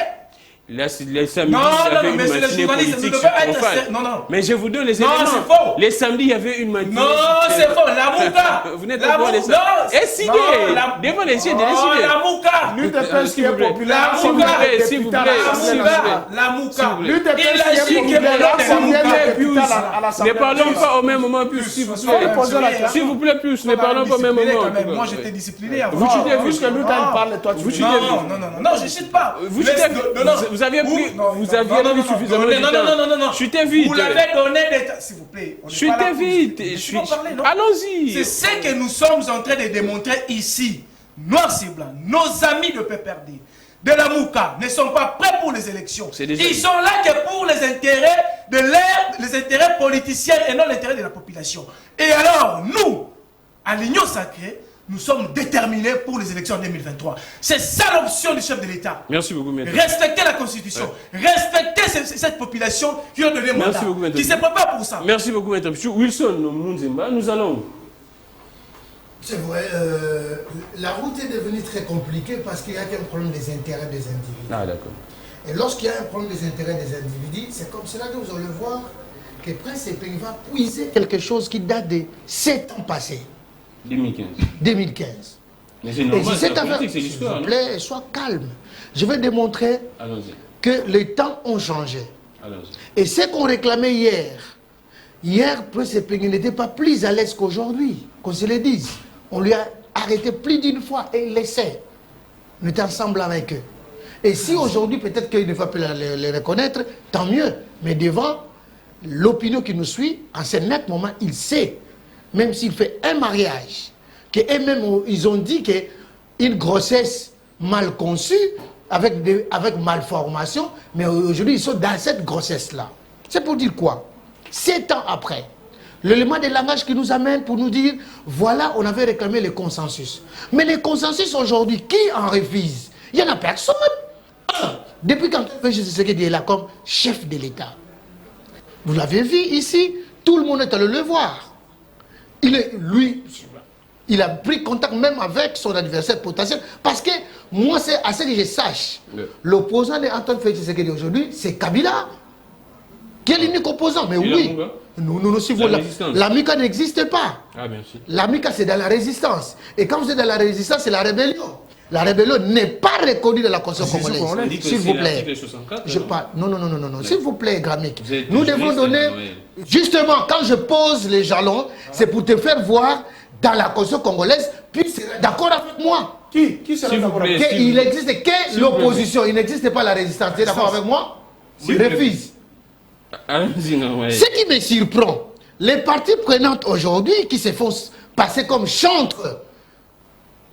Les samedis, il y avait une matinée politique sur profane. Non. Mais je vous donne les éléments. Non, c'est faux. Les samedis, il y avait une matinée. Non, c'est faux. La Mouka. Vous n'êtes pas pour les samedis. SID. Devant les yeux de l'SID. La Mouka. L'UDPS qui est populaire. S'il vous plaît. La Mouka. L'UDPS qui est populaire. Ne parlons pas au même moment, plus, s'il vous plaît. S'il vous plaît, plus, ne parlons pas au même moment. Moi, j'étais discipliné. Vous chutez, puisque lui, quand il parle, toi, tu chutes. Non, je chute pas. Vous chutez. Vous aviez pris suffisamment de temps. Non. Chutez vite. Vous l'avez donné des temps. S'il vous plaît. Chutez vite. Allons-y. C'est ce que nous sommes en train de démontrer ici. Noir sur blanc. Nos amis de PPRD, de la Mouka, ne sont pas prêts pour les élections. Ils sont là que pour les intérêts de les intérêts politiciens et non l'intérêt de la population. Et alors, nous, à l'Union Sacrée, nous sommes déterminés pour les élections en 2023. C'est ça l'option du chef de l'État. Merci beaucoup, maître. Respecter la Constitution. Ouais. Respecter cette population qui a donné mandat. Qui se prépare pour ça. Merci beaucoup, maître. Wilson Munzimba, nous allons. C'est vrai, la route est devenue très compliquée parce qu'il y a un problème des intérêts des individus. Ah, d'accord. Et lorsqu'il y a un problème des intérêts des individus, c'est comme cela que vous allez voir que Prince Epeng va puiser quelque chose qui date de 7 ans passés. 2015. 2015. Mais c'est normal, c'est la politique, c'est s'il l'histoire. vous plaît, sois calme. Je vais démontrer que les temps ont changé. Et ce qu'on réclamait hier, Prince Epeng n'était pas plus à l'aise qu'aujourd'hui, qu'on se le dise. On lui a arrêté plus d'une fois et il l'essaie. On était ensemble avec eux. Et si aujourd'hui, peut-être qu'il ne va plus les reconnaître, tant mieux. Mais devant l'opinion qui nous suit, en ce net moment, il sait, même s'il fait un mariage, qu'eux-mêmes, ils ont dit qu'une grossesse mal conçue, avec malformation, mais aujourd'hui, ils sont dans cette grossesse-là. C'est pour dire quoi? 7 ans après, l'élément de langage qui nous amène pour nous dire, voilà, on avait réclamé le consensus. Mais le consensus aujourd'hui, qui en refuse? Il n'y en a personne. Depuis quand je sais qu'il est là comme chef de l'État. Vous l'avez vu ici, tout le monde est allé le voir. Il a pris contact même avec son adversaire potentiel. Parce que moi, c'est à ce que je sache, l'opposant d'Antoine Félix Tshisekedi aujourd'hui, c'est Kabila. Qui est l'unique opposant? Mais oui. Nous suivons l'AMICA n'existe pas. Ah, bien sûr. L'AMICA, c'est dans la résistance. Et quand vous êtes dans la résistance, c'est la rébellion. La rébellion n'est pas reconnue dans la Constitution congolaise. S'il vous plaît. Je parle. Non. S'il vous plaît, Gramic. Nous devons donner. Justement, quand je pose les jalons, c'est pour te faire voir dans la Constitution congolaise, puis c'est d'accord avec moi. Qui sera d'accord avec moi? Il n'existe que l'opposition. Il n'existe pas la résistance. Tu es d'accord avec moi? Il refuse. Ce qui me surprend, les parties prenantes aujourd'hui qui se font passer comme chantres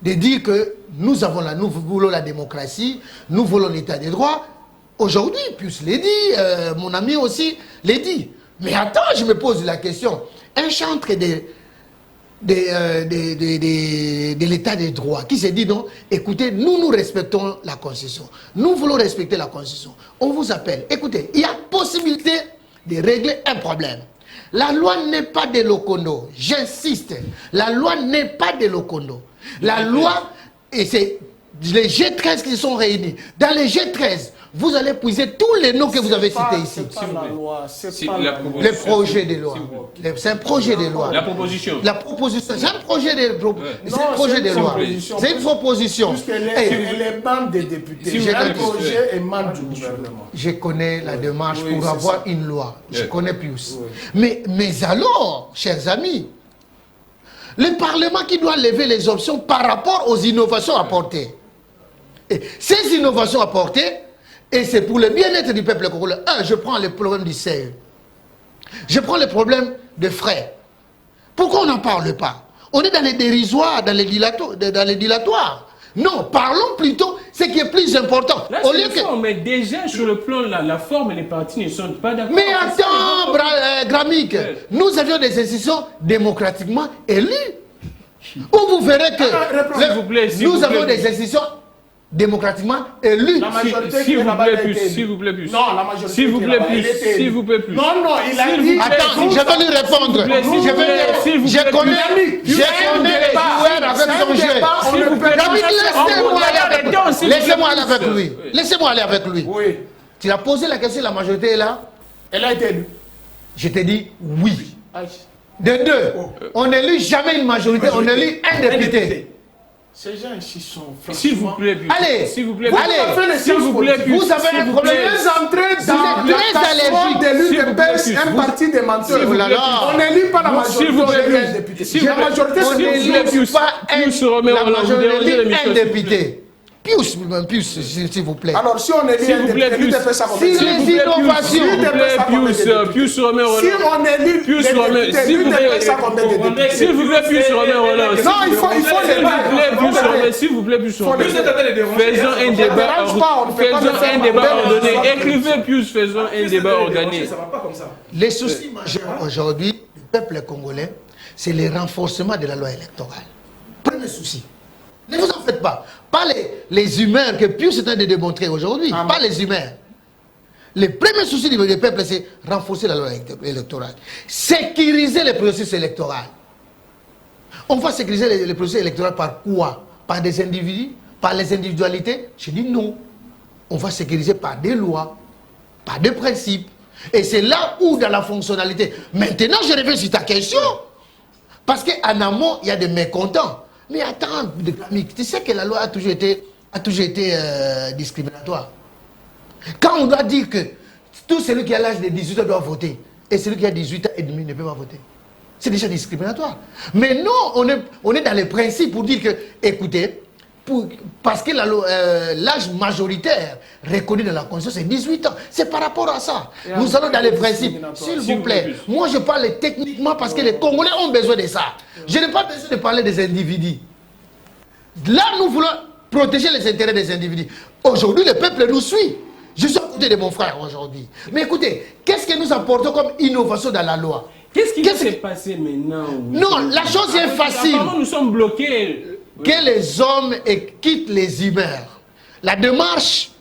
de dire que nous voulons la démocratie, nous voulons l'état des droits. Aujourd'hui, Pius l'a dit, mon ami aussi l'a dit. Mais attends, je me pose la question. Un chantre de l'état des droits qui se dit non, écoutez, nous respectons la Constitution. Nous voulons respecter la Constitution. On vous appelle. Écoutez, il y a possibilité de régler un problème. La loi n'est pas de Lokondo. J'insiste. La loi n'est pas de Lokondo. La loi, et c'est les G13 qui sont réunis. Dans les G13, vous allez puiser tous les noms que vous avez cités ici. C'est pas la loi, c'est pas le projet de loi. C'est un projet de loi. La proposition. La proposition. C'est un projet de loi. C'est un projet de loi. C'est une proposition. Puisqu'elle est membre des députés. Le projet est membre du gouvernement. Je connais la démarche pour avoir une loi. Je connais plus. Mais alors, chers amis, le Parlement qui doit lever les options par rapport aux innovations apportées. Et ces innovations apportées, et c'est pour le bien-être du peuple congolais. Je prends le problème du CE. Je prends le problème des frais. Pourquoi on n'en parle pas? On est dans les dérisoires, dans les dilatoires. Non, parlons plutôt ce qui est plus important. Là, mais déjà, sur le plan, la forme, les partis ne sont pas d'accord. Mais attends, Gramic, nous avions des institutions démocratiquement élues. Où vous verrez que nous avons des institutions démocratiquement élues. La majorité s'il vous plaît plus. Non, la majorité. S'il vous plaît plus. S'il vous plaît plus. Non, il a dit. Attends, je vais lui répondre. Je connais les joueurs avec son jeu. Laissez-moi aller avec lui. Laissez-moi aller avec lui. Oui. Tu as posé la question, la majorité est là? Elle a été élue. Je t'ai dit oui. De deux, on n'élit jamais une majorité, on élit un député. Ces gens ici sont franchement... S'il vous plaît, allez, s'il vous plaît, s'il vous plaît, vous avez un problème. Vous entrez dans la d'élu de un parti des menteurs. On n'élit pas la majorité, on élit un député. La majorité, on n'élit pas un député. Pius, s'il vous plaît. Alors, si on élit un député, fait ça comme si les innovations... Pius Romain, si on élit Pius Romain, s'il vous plaît, Pius Romain, non, il faut s'il vous plaît, Pius Romain, faisons un débat ordonné. Écrivez Pius, faisons un débat ordonné. Les soucis majeurs aujourd'hui du peuple congolais, c'est le renforcement de la loi électorale. Premier souci. Ne vous en faites pas. Pas les humains que Pius est en train de démontrer aujourd'hui. Pas les humains. Le premier souci du peuple, c'est renforcer la loi électorale. Sécuriser les processus électoraux. On va sécuriser les processus électoraux par quoi? Par des individus? Par les individualités? Je dis non. On va sécuriser par des lois, par des principes. Et c'est là où, dans la fonctionnalité. Maintenant, je reviens sur ta question. Parce qu'en amont, il y a des mécontents. Mais attends, tu sais que la loi a toujours été discriminatoire. Quand on doit dire que tout celui qui a l'âge de 18 ans doit voter, et celui qui a 18 ans et demi ne peut pas voter, c'est déjà discriminatoire. Mais non, on est dans les principes pour dire que, écoutez, parce que l'âge majoritaire reconnu dans la Constitution, c'est 18 ans. C'est par rapport à ça. Nous allons dans les principes. S'il vous plaît, moi je parle techniquement parce que les Congolais ont besoin de ça. Je n'ai pas besoin de parler des individus. Là, nous voulons protéger les intérêts des individus. Aujourd'hui, le peuple nous suit. Je suis à côté de mon frère aujourd'hui. Mais écoutez, qu'est-ce que nous apportons comme innovation dans la loi? Qu'est-ce qui s'est passé maintenant? Non, la chose est facile. Apparemment, nous sommes bloqués. Que les hommes quittent les humeurs. La démarche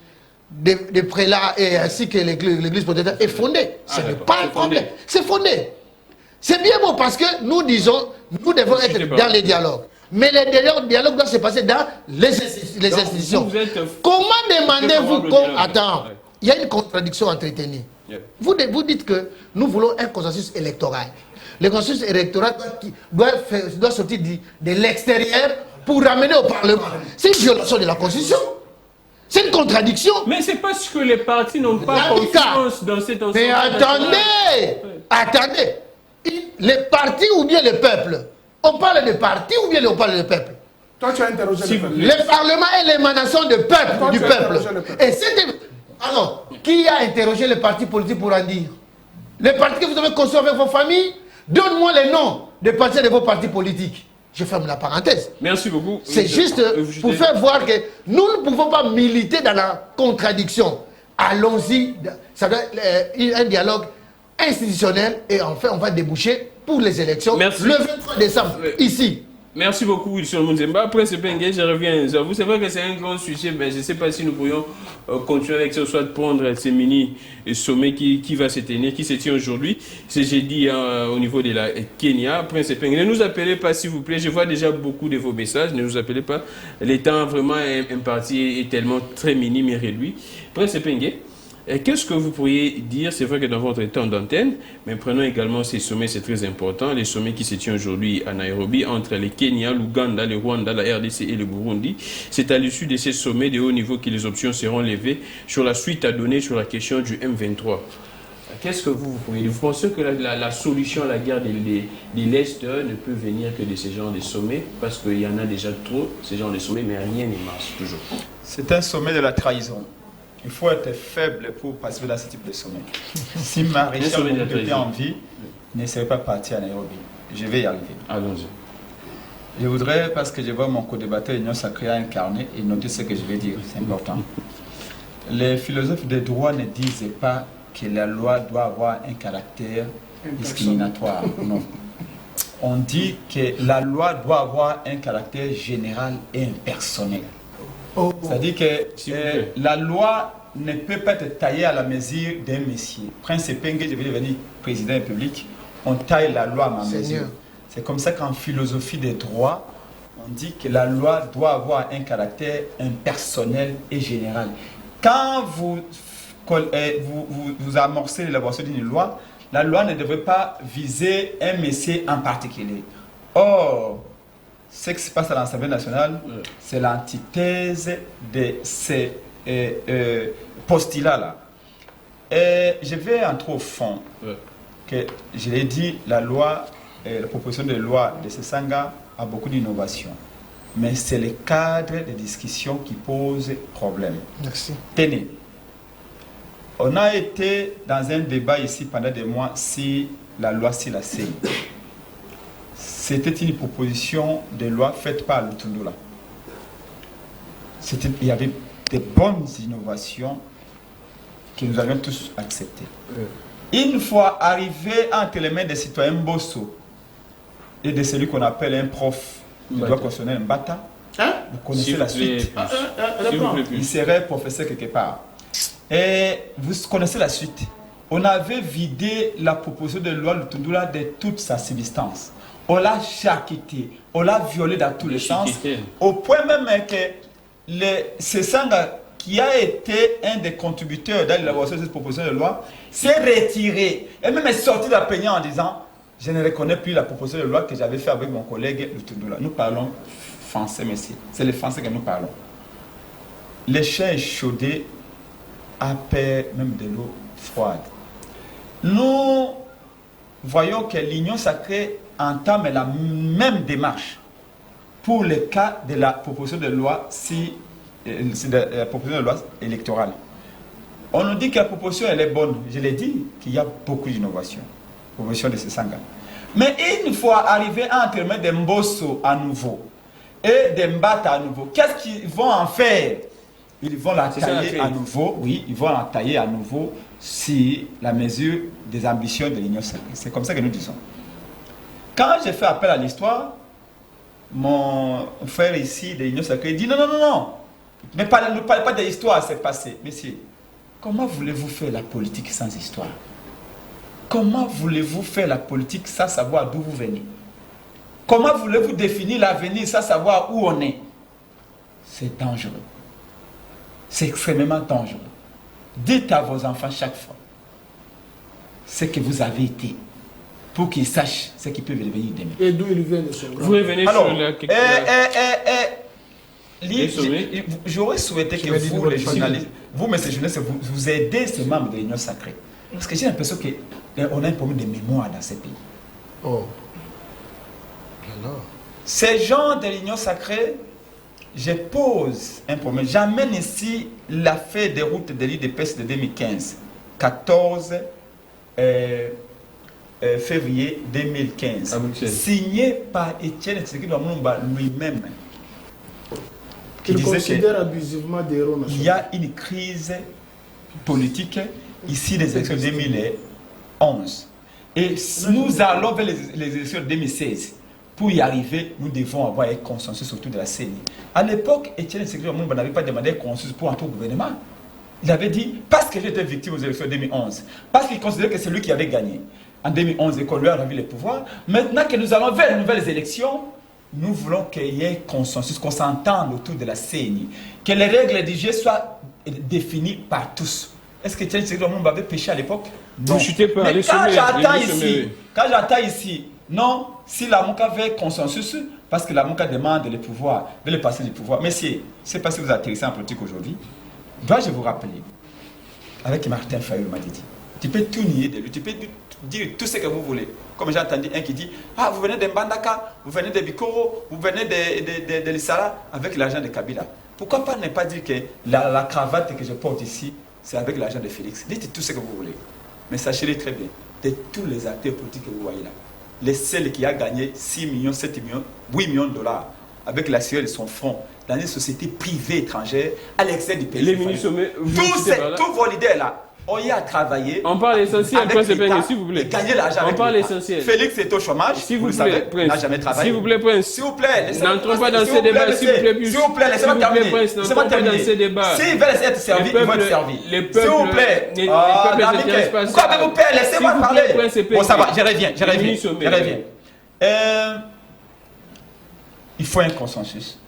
des prélats et ainsi que l'église protestante est fondée. Ce n'est pas un problème. C'est fondé. C'est bien bon parce que nous disons, nous devons être dans les dialogues. Mais les dialogues doivent se passer dans les institutions. Comment demandez-vous... Attends, il y a une contradiction entretenue. Vous dites que nous voulons un consensus électoral. Le consensus électoral doit sortir de l'extérieur pour ramener au Parlement. C'est une violation de la Constitution. C'est une contradiction. Mais c'est parce que les partis n'ont pas confiance dans cet ensemble. Mais attendez. Les partis ou bien le peuple? On parle de partis ou bien on parle de peuple? Toi, tu as interrogé le peuple. Le Parlement est l'émanation du peuple. Et alors, qui a interrogé les partis politiques pour en dire? Les partis que vous avez construits avec vos familles? Donne-moi les noms des partis de vos partis politiques. Je ferme la parenthèse. Merci beaucoup. C'est juste pour faire voir que nous ne pouvons pas militer dans la contradiction. Allons-y. Ça doit être un dialogue institutionnel et enfin on va déboucher pour les élections le 23 décembre ici. Merci beaucoup, Wilson Munzemba. Après ce pinguet, je reviens à vous. C'est vrai que c'est un grand sujet, mais je ne sais pas si nous pourrions continuer avec ce, soit de prendre ces mini-sommets qui va se tenir, qui se tient aujourd'hui. C'est jeudi au niveau de la Kenya. Après ce pinguet, ne nous appelez pas, s'il vous plaît. Je vois déjà beaucoup de vos messages. Ne nous appelez pas. Le temps vraiment imparti est tellement très minime et réduit. Après ce pinguet, qu'est-ce que vous pourriez dire? C'est vrai que dans votre temps d'antenne, mais prenons également ces sommets, c'est très important. Les sommets qui se tiennent aujourd'hui à Nairobi entre le Kenya, l'Ouganda, le Rwanda, la RDC et le Burundi. C'est à l'issue de ces sommets de haut niveau que les options seront levées sur la suite à donner sur la question du M23. Qu'est-ce que vous pourriez dire? Vous pensez que la solution à la guerre de l'Est ne peut venir que de ces genres de sommets? Parce qu'il y en a déjà trop, ces genres de sommets, mais rien ne marche toujours. C'est un sommet de la trahison. Il faut être faible pour participer dans ce type de sommet. Si Maréchal était en vie, ne serait pas parti à Nairobi. Je vais y arriver. Allons-y. Je voudrais, parce que je vois mon co-débatteur Union Sacrée a incarné et noter ce que je vais dire, c'est important. Les philosophes de droit ne disent pas que la loi doit avoir un caractère discriminatoire. Non. On dit que la loi doit avoir un caractère général et impersonnel. C'est-à-dire que la loi ne peut pas être taillée à la mesure d'un messier. Prince Epenge, je vais devenir président public, on taille la loi à ma mesure. C'est comme ça qu'en philosophie des droits, on dit que la loi doit avoir un caractère impersonnel et général. Quand vous amorcez l'élaboration d'une loi, la loi ne devrait pas viser un messier en particulier. Or, ce qui se passe à l'Assemblée nationale, c'est l'antithèse de ces postulats-là. Et je vais entrer au fond. Que je l'ai dit, la proposition de loi de Sesanga a beaucoup d'innovations. Mais c'est le cadre de discussion qui pose problème. Merci. Tenez, on a été dans un débat ici pendant des mois si la loi sur la CEI. C'était une proposition de loi faite par Lutundula. Il y avait de bonnes innovations que nous avions tous acceptées. Une fois arrivé entre les mains des citoyens Bosso et de celui qu'on appelle un prof de droit constitutionnel Mbata, vous connaissez la suite. Il serait professeur quelque part. Et vous connaissez la suite. On avait vidé la proposition de loi Lutundula de toute sa substance. on l'a charcuté, on l'a violé dans tous les sens, au point même que Sesanga, qui a été un des contributeurs dans l'élaboration de cette proposition de loi, s'est retiré et même est sorti de la plénière en disant « Je ne reconnais plus la proposition de loi que j'avais fait avec mon collègue Lutundoula. » Nous parlons français, messieurs. C'est le français que nous parlons. Les chiens échaudés appellent même de l'eau froide. Nous voyons que l'Union sacrée entame la même démarche pour le cas de la proposition de loi la proposition de loi électorale. On nous dit que la proposition elle est bonne. Je l'ai dit qu'il y a beaucoup d'innovations. Proposition de Sesanga. Mais une fois arrivé à intermettre des Mbosso à nouveau et des Mbata à nouveau, qu'est-ce qu'ils vont en faire? Ils vont la tailler à nouveau, oui, ils vont la tailler à nouveau si la mesure des ambitions de l'Union sacrée. C'est comme ça que nous disons. Quand j'ai fait appel à l'histoire, mon frère ici de l'Union sacrée dit non, non, non, non. Ne parlez pas de l'histoire, c'est passé. Messieurs, comment voulez-vous faire la politique sans histoire? Comment voulez-vous faire la politique sans savoir d'où vous venez? Comment voulez-vous définir l'avenir sans savoir où on est? C'est dangereux. C'est extrêmement dangereux. Dites à vos enfants chaque fois ce que vous avez été pour qu'ils sachent ce qui peut devenir demain. Et d'où ils viennent de ce Vous revenez sur j'aurais souhaité que vous, les journalistes, vous, messieurs les journalistes, vous aidez ces membres de l'Union sacrée. Parce que j'ai l'impression qu'on a un problème de mémoire dans ces pays. Oh. Alors. Ces gens de l'Union sacrée, je pose un problème. J'amène ici l'affaire des routes de l'île de Pest de 2015, 14 février 2015, signé par Étienne Tshisekedi Lumumba lui-même. Il considère abusivement des héros nationaux. Il y a une crise politique ici des élections de 2011. Et nous allons vers les élections de 2016. Pour y arriver, nous devons avoir un consensus autour de la CENI. À l'époque, Étienne Tshisekedi Lumumba n'avait pas demandé un consensus pour entrer au gouvernement. Il avait dit, parce que j'étais victime aux élections de 2011, parce qu'il considérait que c'est lui qui avait gagné en 2011 et qu'on lui a remis le pouvoir, maintenant que nous allons vers les nouvelles élections, nous voulons qu'il y ait un consensus, qu'on s'entende autour de la CENI, que les règles du jeu soient définies par tous. Est-ce que Étienne Tshisekedi Lumumba avait péché à l'époque? Non. Mais quand j'entends ici, non, si la MOUCA veut consensus, parce que la MOUCA demande le pouvoir, de le passer du pouvoir. Mais c'est parce que vous atterrissez en politique aujourd'hui. Dois-je vous rappeler, avec Martin Fayou m'a dit, tu peux tout nier de lui, tu peux dire tout ce que vous voulez. Comme j'ai entendu un qui dit, ah, vous venez de Mbandaka, vous venez de Bikoro, vous venez de Lissara, avec l'argent de Kabila. Pourquoi pas ne pas dire que la cravate que je porte ici, c'est avec l'argent de Félix? Dites tout ce que vous voulez. Mais sachez-le très bien, de tous les acteurs politiques que vous voyez là, le seul qui a gagné 6 millions, 7 millions, 8 millions de dollars avec la sueur de son front dans une société privée étrangère à l'extérieur du pays. Les ministres, tous vos leaders là, on y a travaillé. On parle essentiel, s'il vous plaît. Gagner l'argent. On parle essentiel. Félix est au chômage. S'il vous plaît, Prince. N'a jamais travaillé. S'il vous plaît, Prince. S'il vous plaît, n'entrons pas dans ces débats. S'il vous plaît, s'il vous plaît, laissez-moi terminer. Laissez-moi terminer. S'ils veulent essayer de servir, ils vont être servis. S'il vous plaît. Pourquoi vous plaît, laissez-moi parler. Bon, ça va, je reviens. Il faut un consensus.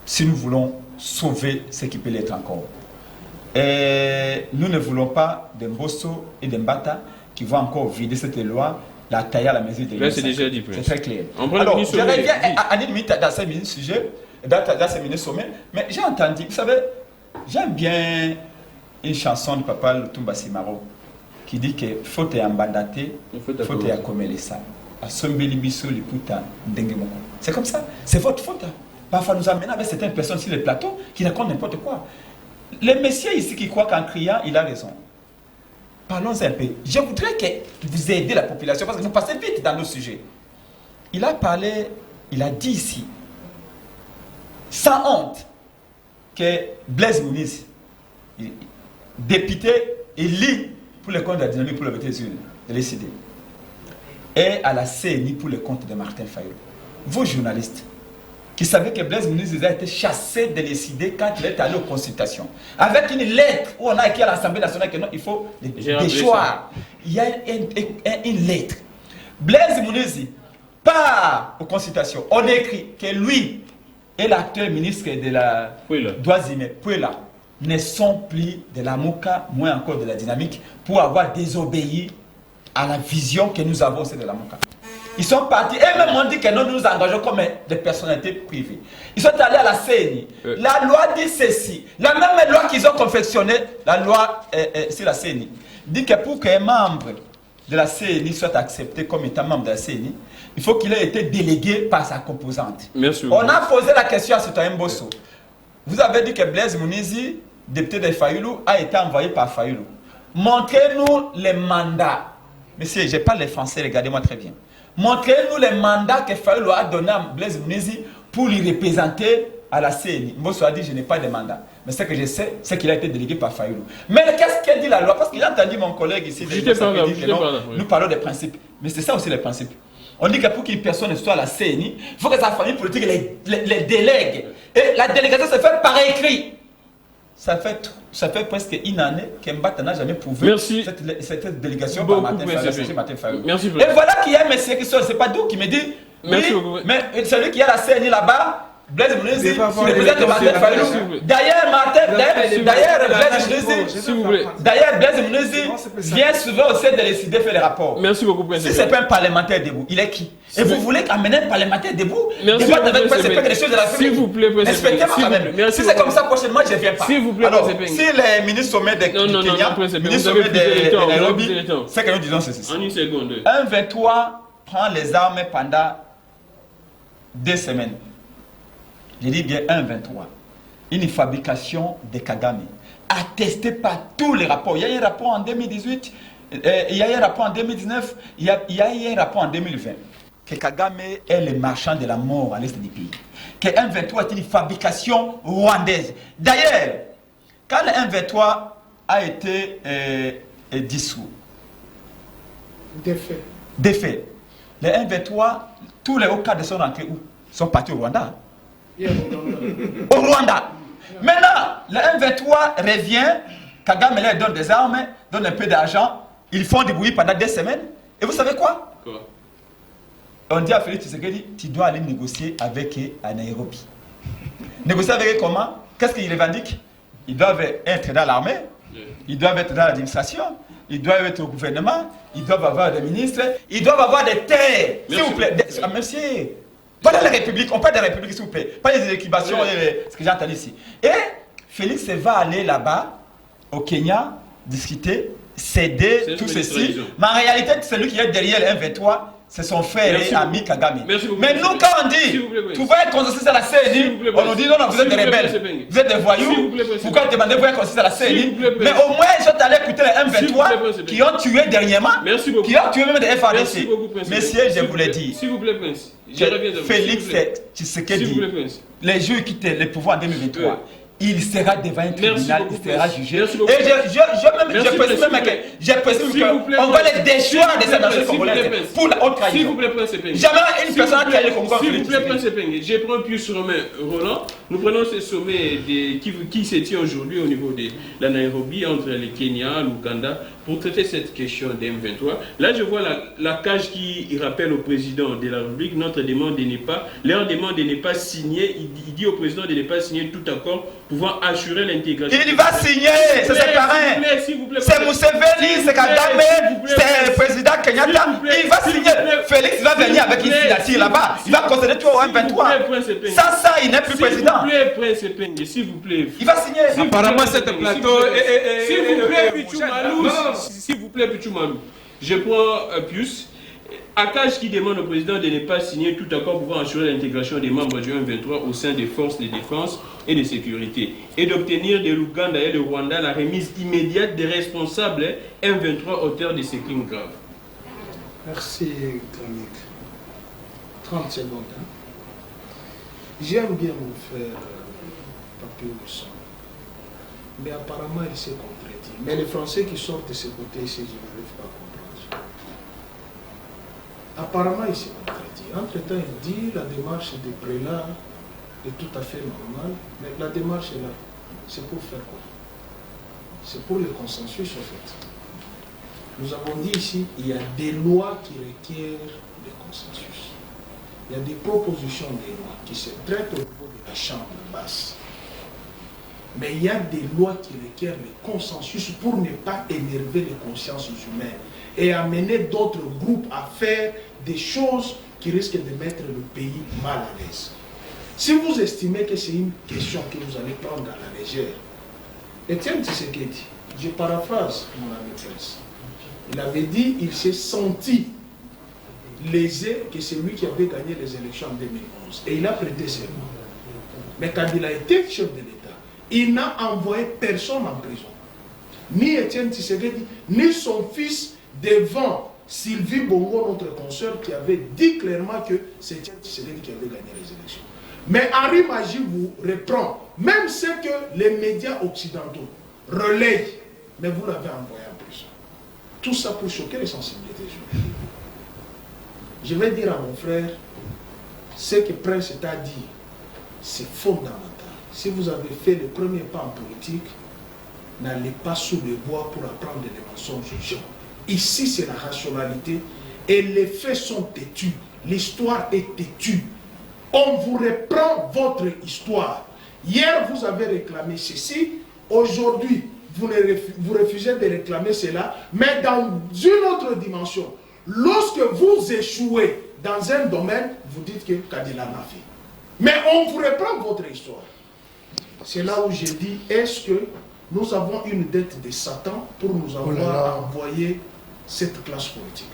Si nous voulons sauver ce qui peut l'être encore. Et nous ne voulons pas de Mbosso et de Mbata qui vont encore vider cette loi, la tailler à la mesure de l'Union. C'est très clair. Alors, je reviens à une minute dans ce sujet, dans ce mini sommet, mais j'ai entendu, vous savez, j'aime bien une chanson de Papa Lutumba Simaro qui dit que faute à Mbandate, faute à Komelesa, à Sombeli Bisso, Liputa, Dengemoko. C'est comme ça, c'est votre faute. Parfois nous amenons avec certaines personnes sur le plateau qui racontent n'importe quoi. Le monsieur ici qui croit qu'en criant, il a raison. Parlons un peu. Je voudrais que vous aidiez la population parce que vous passez vite dans nos sujets. Il a parlé, il a dit ici, sans honte, que Blaise Muniz, député élu pour le compte de la dynamique pour la Vénézuela, de l'ECD, et à la CENI pour le compte de Martin Fayou. Vous, journalistes, qui savaient que Blaise Muniz a été chassé de l'ECD quand il est allé aux consultations. Avec une lettre où on a écrit à l'Assemblée nationale que non, il faut déchoir. Il y a une lettre. Blaise Mounizi part aux consultations. On écrit que lui et l'actuel ministre de la Douazime, Pouela, ne sont plus de la Mouka, moins encore de la dynamique, pour avoir désobéi à la vision que nous avons, c'est de la Mouka. Ils sont partis, et même on dit que nous nous engageons comme des personnalités privées. Ils sont allés à la CNI. La loi dit ceci. La même loi qu'ils ont confectionnée, la loi sur la CNI, dit que pour qu'un membre de la CNI soit accepté comme étant membre de la CNI, il faut qu'il ait été délégué par sa composante. Merci. On a posé la question à Citoyen Bosso. Vous avez dit que Blaise Mounizi, député de Fayoulou, a été envoyé par Fayoulou. Montrez-nous les mandats. Monsieur, je parle les français, regardez-moi très bien. Montrez-nous les mandats que Fayoulou a donné à Blaise Mounizi pour lui représenter à la CNI. Mbosso a dit, je n'ai pas de mandat. Mais ce que je sais, c'est qu'il a été délégué par Fayoulou. Mais qu'est-ce qu'elle dit la loi? Parce qu'il a entendu mon collègue ici. Nous parlons des principes. Mais c'est ça aussi les principes. On dit que pour qu'une personne soit à la CNI, il faut que sa famille politique les délègue. Et la délégation se fait par écrit. Ça fait presque une année qu'Mbata n'a jamais prouvé cette délégation par Martin Fayoulou. Et voilà qu'il y a un monsieur qui sort, c'est pas d'où qui me dit, oui, mais celui qui a la CNI là-bas, Blaise Mounizi, le président de Martin Fayoulou. D'ailleurs, Blaise Mounizi vient souvent au sein de décider faire les rapports. Merci beaucoup, président. Si c'est pas un parlementaire debout, il est qui? Et vous voulez amener un parlementaire debout? Débattre avec président des choses de la République. S'il vous plaît, président. Respectez-moi quand même. Si c'est comme ça, prochainement, je ne viens pas. S'il vous plaît, alors, si les ministres sommets de Kenya, ministres sommets de Nairobi, c'est que nous disons ceci. En une seconde. 1-23 prend les armes pendant 2 semaines. Je dis bien 1-23. Une fabrication de Kagame, attestée par tous les rapports. Il y a eu un rapport en 2018, il y a eu un rapport en 2019, il y a eu un rapport en 2020. Que Kagame est le marchand de la mort à l'est du pays. Que 1-23 est une fabrication rwandaise. D'ailleurs, quand le 1-23 a été dissous, défait, le 1-23, tous les hauts cadres sont rentrés où? Sont partis au Rwanda. Au Rwanda. Maintenant, le 1-23 revient, Kagame leur donne des armes, donne un peu d'argent, ils font du bruit pendant 2 semaines. Et vous savez quoi? On dit à Félix Tshisekedi, tu dois aller négocier avec eux à Nairobi. Négocier avec eux comment? Qu'est-ce qu'ils revendiquent? Ils doivent être dans l'armée, ils doivent être dans l'administration, ils doivent être au gouvernement, ils doivent avoir des ministres, ils doivent avoir des terres. S'il vous plaît, monsieur. Pas dans la République, on parle de la République s'il vous plaît, pas les équibations et ce que j'ai entendu ici. Et Félix va aller là-bas, au Kenya, discuter, céder tout ceci. Mais en réalité, celui qui est derrière le 1-23, c'est son frère et ami Kagame. Mais nous, quand on dit, tu vas être consensus à la CNI, on nous dit non, vous êtes des rebelles, vous êtes des voyous. Pourquoi demandez vous être consensus à la CNI? Mais au moins, ils sont allés écouter les 1-23 qui ont tué dernièrement, qui ont tué même des FARDC. Messieurs, je vous l'ai dit. S'il vous plaît, Prince. Félix Tshisekedi, les jours qui quittent le pouvoir en 2023, il sera devant un tribunal, il sera jugé. Et je précise qu'on va les déchoir de cette nation congolaise pour la haute trahison. S'il vous plaît, Prince Epenge. Jamais une personne a trahi le Congo. S'il vous plaît, Prince Epenge. Je prends plus Roland. Nous prenons ce sommet qui se tient aujourd'hui au niveau de la Nairobi entre le Kenya, l'Ouganda, pour traiter cette question des M23. Là, je vois la cage qui rappelle au président de la République notre demande de ne pas, leur demande de ne pas signer. Il dit au président de ne pas signer tout accord pouvant assurer l'intégration. Il va signer, c'est ses parrains. C'est Museveni, c'est Kagame, c'est le président Kenyatta. Il va signer. Félix va venir avec une signature là-bas. Il va concéder tout au M23. Ça, il n'est plus président. S'il vous plaît, Prince Epenge, s'il vous plaît. Il va signer. Apparemment, c'est un plateau. S'il vous plaît, Pichoumalou. S'il vous plaît, Pichoumalou. Je prends Pius. Akash qui demande au président de ne pas signer tout accord pouvant assurer l'intégration des membres du 1-23 au sein des forces de défense et de sécurité et d'obtenir de l'Ouganda et de Rwanda la remise immédiate des responsables 1-23 auteurs de ces crimes graves. Merci, Gramik. 30 secondes. Hein. J'aime bien mon frère Papier Mousson. Mais apparemment, il s'est contredit. Mais les Français qui sortent de ce côté ici, je n'arrive pas à comprendre. Apparemment, il s'est contredit. Entre-temps, il dit la démarche des prélats est tout à fait normale, mais la démarche est là. C'est pour faire quoi? C'est pour le consensus, en fait. Nous avons dit ici, il y a des lois qui requièrent le consensus. Il y a des propositions de lois qui se traitent au niveau de la chambre basse. Mais il y a des lois qui requièrent le consensus pour ne pas énerver les consciences humaines et amener d'autres groupes à faire des choses qui risquent de mettre le pays mal à l'aise. Si vous estimez que c'est une question que vous allez prendre à la légère, Étienne Tshisekedi, je paraphrase mon ami Prince, il avait dit il s'est senti lésé que c'est lui qui avait gagné les élections en 2011. Et il a prêté serment. Mais quand il a été chef de l'État, il n'a envoyé personne en prison. Ni Étienne Tshisekedi, ni son fils devant Sylvie Bongo, notre consoeur, qui avait dit clairement que c'est Étienne Tshisekedi qui avait gagné les élections. Mais Henri Magie vous reprend, même ce que les médias occidentaux relayent, mais vous l'avez envoyé en prison. Tout ça pour choquer les sensibilités humaines. Je vais dire à mon frère, ce que Prince t'a dit, c'est fondamental. Si vous avez fait le premier pas en politique, n'allez pas sous le bois pour apprendre les mensonges aux gens. Ici, c'est la rationalité et les faits sont têtus. L'histoire est têtue. On vous reprend votre histoire. Hier, vous avez réclamé ceci. Aujourd'hui, vous refusez de réclamer cela. Mais dans une autre dimension, lorsque vous échouez dans un domaine, vous dites que Kadila m'a fait. Mais on vous reprend votre histoire. C'est là où j'ai dit, est-ce que nous avons une dette de Satan pour nous avoir envoyé cette classe politique?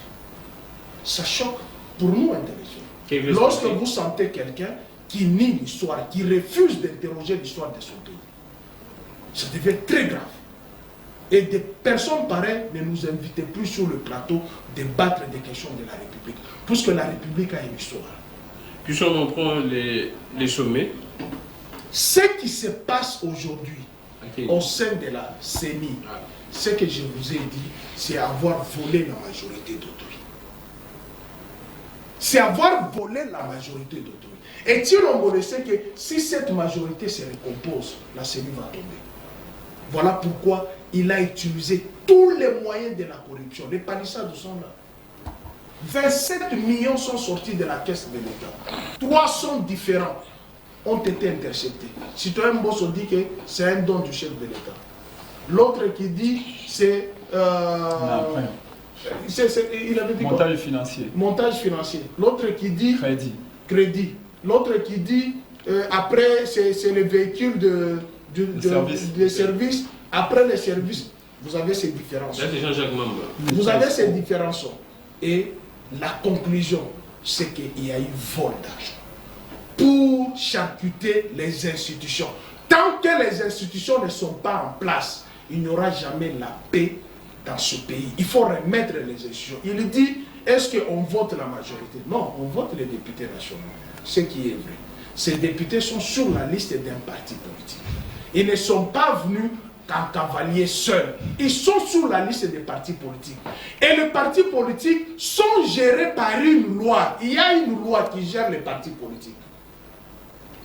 Ça choque pour nous intellectuels. Lorsque vous sentez quelqu'un qui nie l'histoire, qui refuse d'interroger l'histoire de son pays, ça devient très grave. Et des personnes pareilles ne nous invitez plus sur le plateau de débattre des questions de la République, puisque la République a une histoire. Puis on prend les sommets. Ce qui se passe aujourd'hui au sein de la CENI, ce que je vous ai dit, c'est avoir volé la majorité d'autrui. C'est avoir volé la majorité d'autrui. Et Tshilombo sait que si cette majorité se recompose, la CENI va tomber. Voilà pourquoi il a utilisé tous les moyens de la corruption. Les palissades sont là. 27 millions sont sortis de la caisse de l'État. 300 différents ont été interceptés. Citoyen Mbosso dit que c'est un don du chef de l'État. L'autre qui dit c'est... il avait dit montage financier. Montage financier. L'autre qui dit... Crédit. L'autre qui dit après c'est le véhicule des services. Après les services, vous avez ces différences. Là, c'est Jean-Jacques Mamba. Vous avez ces différences. Et la conclusion, c'est qu'il y a eu vol d'argent pour charcuter les institutions. Tant que les institutions ne sont pas en place, il n'y aura jamais la paix dans ce pays. Il faut remettre les institutions. Il dit, est-ce qu'on vote la majorité? Non, on vote les députés nationaux. Ce qui est vrai. Ces députés sont sur la liste d'un parti politique. Ils ne sont pas venus qu'en cavalier seul. Ils sont sur la liste des partis politiques. Et les partis politiques sont gérés par une loi. Il y a une loi qui gère les partis politiques.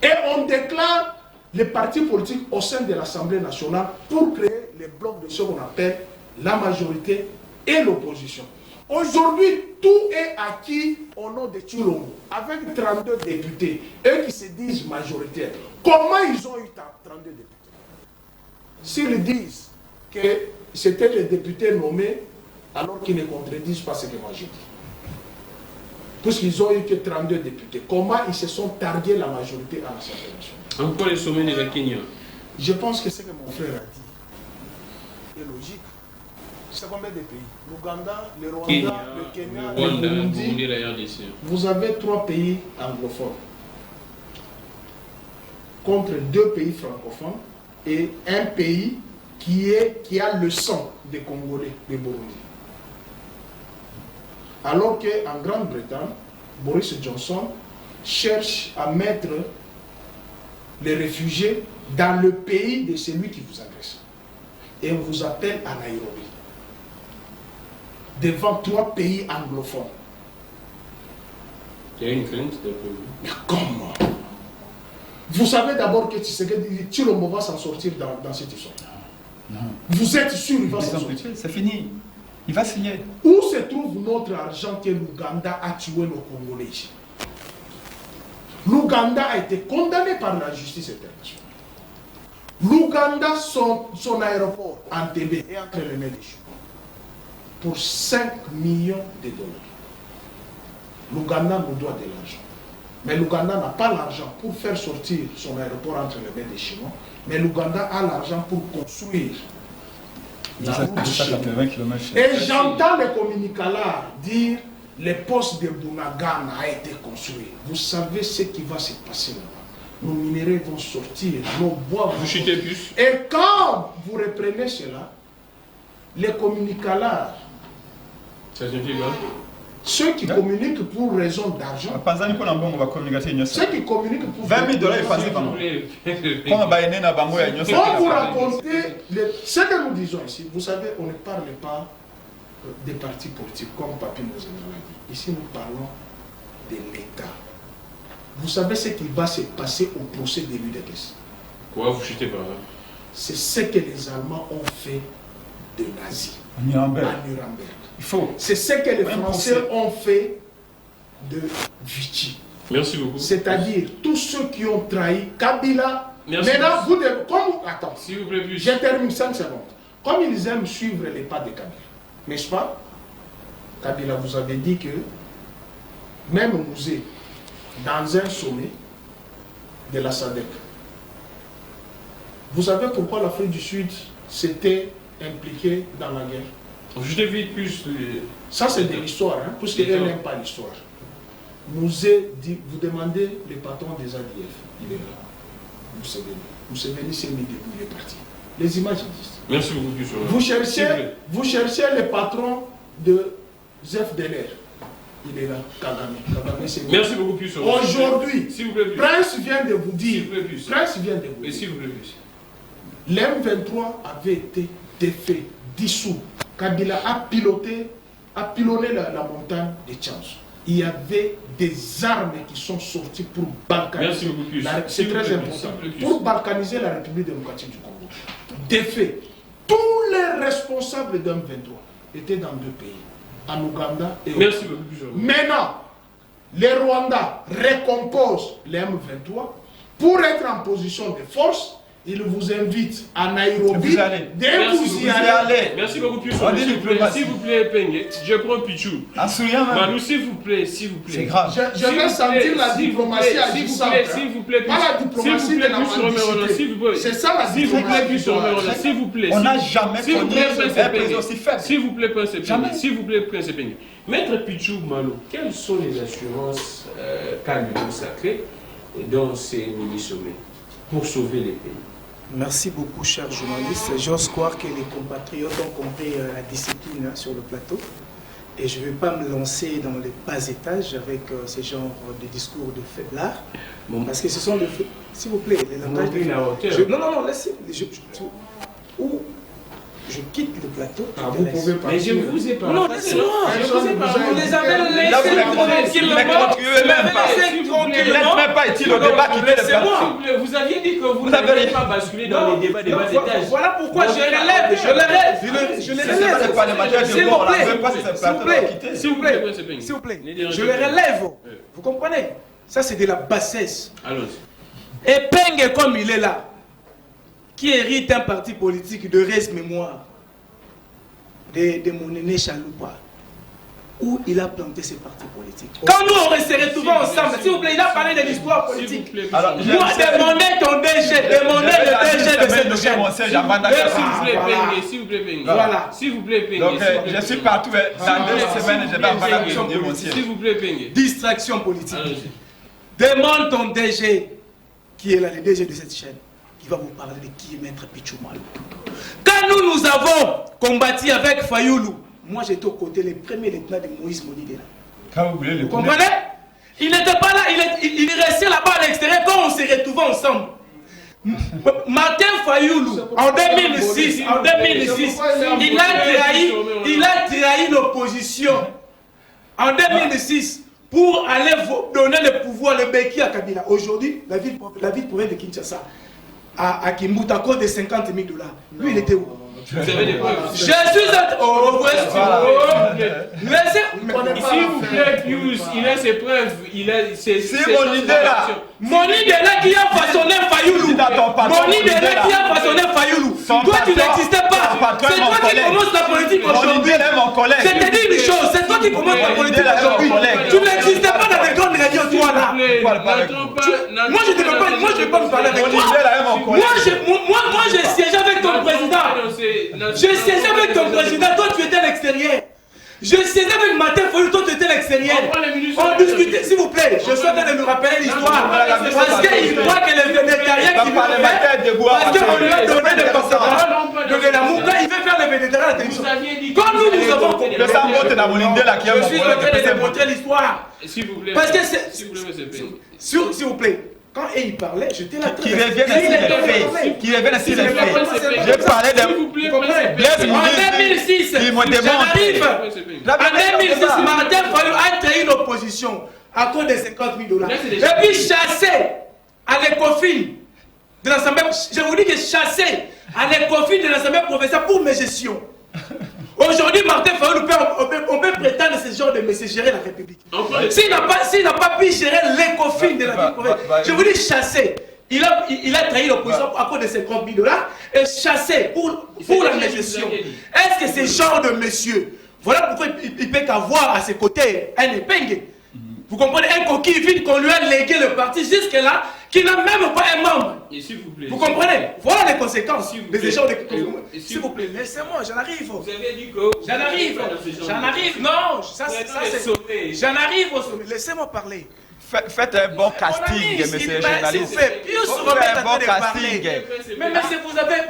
Et on déclare les partis politiques au sein de l'Assemblée nationale pour créer les blocs de ce qu'on appelle la majorité et l'opposition. Aujourd'hui, tout est acquis au nom de Tshilombo, avec 32 députés, eux qui se disent majoritaires. Comment ils ont eu 32 députés? S'ils disent que c'était les députés nommés, alors qu'ils ne contredisent pas ce que moi j'ai dit. Puisqu'ils ont eu que 32 députés. Comment ils se sont targués la majorité à l'Assemblée nationale? Encore les sommets de la Kenya. Je pense que ce que mon frère a dit est logique. C'est combien de pays? L'Ouganda, le Rwanda, le Kenya, le Burundi. La RDC. Vous avez 3 pays anglophones contre 2 pays francophones et un pays qui a le sang des Congolais, des Burundi. Alors qu'en Grande-Bretagne, Boris Johnson cherche à mettre les réfugiés dans le pays de celui qui vous agresse. Et on vous appelle à Nairobi, devant 3 pays anglophones. Il y a une crainte de... Mais comment? Vous savez d'abord que Tshilombo va s'en sortir dans cette histoire. Non. Vous êtes sûr qu'il va s'en sortir? C'est fini. Il va signer. Où se trouve notre argent que l'Ouganda a tué nos Congolais? L'Ouganda a été condamné par la justice internationale. L'Ouganda, son aéroport, Entebbe, est entre les mains des Chinois pour 5 millions de dollars. L'Ouganda nous doit de l'argent. Mais l'Ouganda n'a pas l'argent pour faire sortir son aéroport entre les mains des Chinois. Mais l'Ouganda a l'argent pour construire la route chinoise. Et j'entends les communicants dire le poste de Bunagana a été construit. Vous savez ce qui va se passer là-bas. Nos minéraux vont sortir, nos bois vont sortir. Et quand vous reprenez cela, les communicants, ceux qui communiquent pour raison d'argent, ceux qui communiquent pour 20 000 dollars, il passe par nous. Quand vous racontez ce que nous disons ici, vous savez, on ne parle pas des partis politiques comme Papi Mozena l'a dit. Ici, nous parlons de l'État. Vous savez ce qui va se passer au procès de l'UDPS. Quoi, vous chutez par là? C'est ce que les Allemands ont fait de nazis À Nuremberg. Il faut. C'est ce que les Français ont fait de Vichy. Merci beaucoup. C'est-à-dire tous ceux qui ont trahi Kabila. Merci. Maintenant, vous devez. Attends. S'il vous plaît, plus. Je termine 5 secondes. Comme ils aiment suivre les pas de Kabila, n'est-ce pas? Kabila vous avait dit que même Mouzé, dans un sommet de la SADC, vous savez pourquoi l'Afrique du Sud s'était impliquée dans la guerre? Je t'invite plus. Ça, c'est de l'histoire, hein, parce qu'elle n'aime pas l'histoire. Mouzé dit, vous demandez le patron des ADF, il est là. Mousséveni s'est mis debout, il est parti. Les images existent. Merci beaucoup, plus. Vous cherchez le patron de ZFDLR. Il est là, Kagame. Merci beaucoup, plus. Aujourd'hui, Prince vient de vous dire. Prince vient de vous dire. S'il vous plaît, plus. L'M23 avait été défait, dissous. Kabila a pilonné la montagne de Tchanz. Il y avait des armes qui sont sorties pour balkaniser. C'est très important. Pour balkaniser la République démocratique du Congo. Défait. Tous les responsables d'M23 étaient dans 2 pays. En Ouganda et merci beaucoup. Maintenant, les Rwandais récomposent les M23 pour être en position de force. Ils vous invitent à Nairobi. Dès que vous y allez. Merci beaucoup, plus. S'il vous plaît, Penge, je prends Pichou. Malou, s'il vous plaît, s'il vous plaît. C'est grave. Je vais sentir la diplomatie agissante. S'il vous plaît, pas la diplomatie de la mendicité. C'est ça la diplomatie. S'il vous plaît. On n'a jamais connu un président aussi faible. S'il vous plaît, Prince Penge. S'il vous plaît, Prince Penge. Maître Pichou, Malou, quelles sont les assurances qu'a consacrées dans ces mini-sommets pour sauver les pays? Merci beaucoup, chers journalistes. J'ose croire que les compatriotes ont compris la discipline sur le plateau. Et je ne vais pas me lancer dans les bas étages avec ce genre de discours de faiblard. Bon. Parce que ce sont des... S'il vous plaît, les langages de... Non, laissez... Je quitte le plateau. Vous pouvez pas. Mais je vous ai pas. Non, laissez-moi. Je vous ai pas. Vous les avez laissés tranquillement. Laisse même pas utile au débat qui fait le plateau. Vous aviez dit que vous n'avez pas basculé dans les débats des bas étages. Voilà pourquoi je les relève. Je les relève. S'il vous plaît. Je les relève. Vous comprenez? Ça, c'est de la bassesse. Allons-y. Et Penge, comme il est là, qui hérite un parti politique de reste-mémoire de mon aîné Chaloupa, où il a planté ses partis politiques. Quand nous on se retrouvés ensemble, s'il vous plaît, il a parlé de l'histoire politique. Alors, moi, demandez ton DG, demandez le DG de cette chaîne. S'il vous plaît, Penge. Voilà. S'il vous plaît, Penge. Donc, je suis partout. Dans 2 semaines, je vais en parler de mon ciel. S'il vous plaît, Penge. Distraction politique. Demande ton DG, qui est là, le DG de cette chaîne. Il va vous parler de qui est Maître Pichou Malou. Quand nous avons combattu avec Fayoulou, moi j'étais aux côtés des premiers lieutenants de Moïse Monidela. Vous comprenez? Il n'était pas là, il est resté là-bas à l'extérieur quand on s'est retrouvés ensemble. Martin Fayoulou, en 2006, il a trahi l'opposition. En 2006, pour aller donner le pouvoir, le béquille à Kabila. Aujourd'hui, la ville province de Kinshasa, à Kimbuta, à cause de 50 000 $. Lui, il était où? Vous avez des preuves. Je suis un... Oh, laissez... S'il vous plaît, Pius, il a ses preuves. C'est mon idée là. Mon idée là qui a façonné Fayoulou. Mon idée là qui a façonné Fayoulou. Toi, tu n'existais pas. C'est toi qui commences la politique aujourd'hui. Je te dis une chose, c'est toi qui commences la politique aujourd'hui. Tu n'existais pas dans les grandes réunions, toi là. Moi, je ne peux pas me parler avec toi. Moi, j'ai siégé avec ton président. J'ai siégé avec ton président, toi tu étais à l'extérieur. Je siégeais avec Martin Fayoulou, toi tu étais à l'extérieur. On discutait, s'il vous plaît, je suis en train de nous rappeler l'histoire. Parce qu'il croit que le vénétariat qui veut faire, parce qu'on lui a donné le passeport de la Mouka, il veut faire le vénétariat à la télévision. Comme nous avons compris. Je suis en train de démontrer l'histoire. S'il vous plaît. Parce que c'est... S'il vous plaît. Quand il parlait, j'étais là. Qui reviennent à les faits. Qui reviennent à les faits. Je parlais de Blaise Mounizi. En 2006, j'arrive. En 2006, Martin Fayoulou a trahi l'opposition à cause des 50 000 $. Et puis chassé à l'ECOFIN de l'Assemblée. Je vous dis que chassé à l'ECOFIN de l'Assemblée provinciale pour mes gestions. Aujourd'hui, Martin Fayoulou, on peut prétendre ce genre de monsieur gérer la République. S'il n'a pas pu gérer l'ECOFIN de la ville provinciale, je vous dis chassé. Il a trahi l'opposition à cause de 50 000 $ et chassé pour la gestion. Est-ce que ce genre de monsieur, voilà pourquoi il peut qu'avoir à ses côtés un épingle. Vous comprenez, un coquille vide qu'on lui a légué le parti jusque-là, qui n'a même pas un membre. Et s'il vous plaît. Vous comprenez? Voilà les conséquences des échanges de... S'il vous plaît, laissez-moi, j'en arrive. Vous avez dit que... J'en arrive, non, ça c'est... J'en arrive au sommet, laissez-moi parler. Faites un bon casting, monsieur le journaliste. Faites un bon casting. Mais vous avez...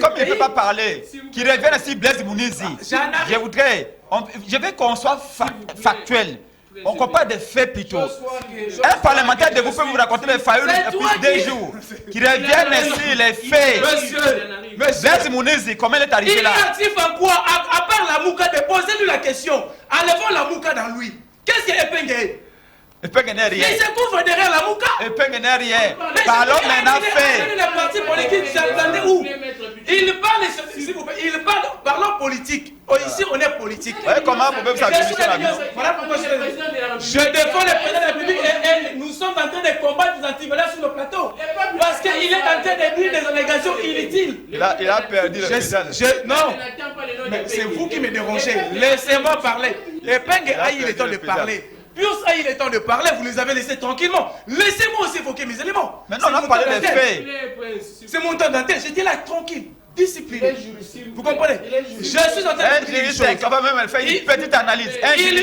Comme il ne peut pas parler, qu'il revienne ici Blaise Mounizi. Je veux qu'on soit factuel. On compare des faits plutôt. Un parlementaire de vous peut vous raconter les Fayoulou depuis 2 jours. Qui reviennent ici les faits. Blaise Mounizi, comment il est arrivé là? Il est actif en quoi? À part la Mouka, posez-lui la question. Enlevons la Mouka dans lui. Qu'est-ce qu'il est Epenge? Epenge n'est rien. Il se couvre derrière la Mouka. Epenge n'est rien. Parlons maintenant fait. Les partis politiques, j'entendais où? Il parle, s'il vous plaît, il parle, parlons politique. Ici, on est politique. Comment vous pouvez s'amuser sur la vie? Voilà pourquoi je défends le président de la République et nous sommes en train de combattre les antivaleurs sur le plateau. Parce qu'il est en train de dire des allégations inutiles. Il a perdu le président. Non, mais c'est vous qui me dérangez. Laissez-moi parler. Epenge a eu le temps de parler. Pius a eu le temps de parler, vous les avez laissés tranquillement. Laissez-moi aussi évoquer mes éléments. Maintenant, on a parlé des faits. C'est mon temps d'antenne, j'étais là tranquille, discipliné. Vous comprenez? Je suis en train de dire une chose. Quand même, elle fait une petite analyse. Il